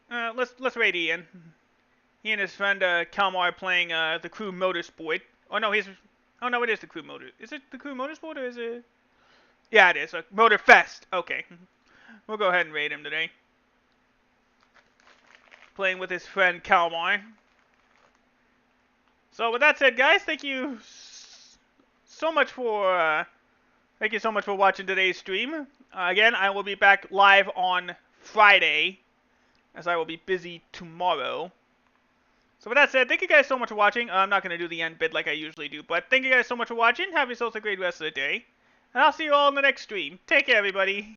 Let's raid Ian. He and his friend Kalmar are playing the Crew Motorsport. Oh no, oh no, it is the Crew Motor. Is it the Crew Motorsport or is it? Yeah, it is. Motor Fest. Okay. We'll go ahead and raid him today. Playing with his friend Kalmar. So with that said, guys, thank you so much for watching today's stream. Again, I will be back live on Friday, as I will be busy tomorrow. So with that said, thank you guys so much for watching. I'm not going to do the end bit like I usually do, but thank you guys so much for watching. Have yourselves a great rest of the day. And I'll see you all in the next stream. Take care, everybody.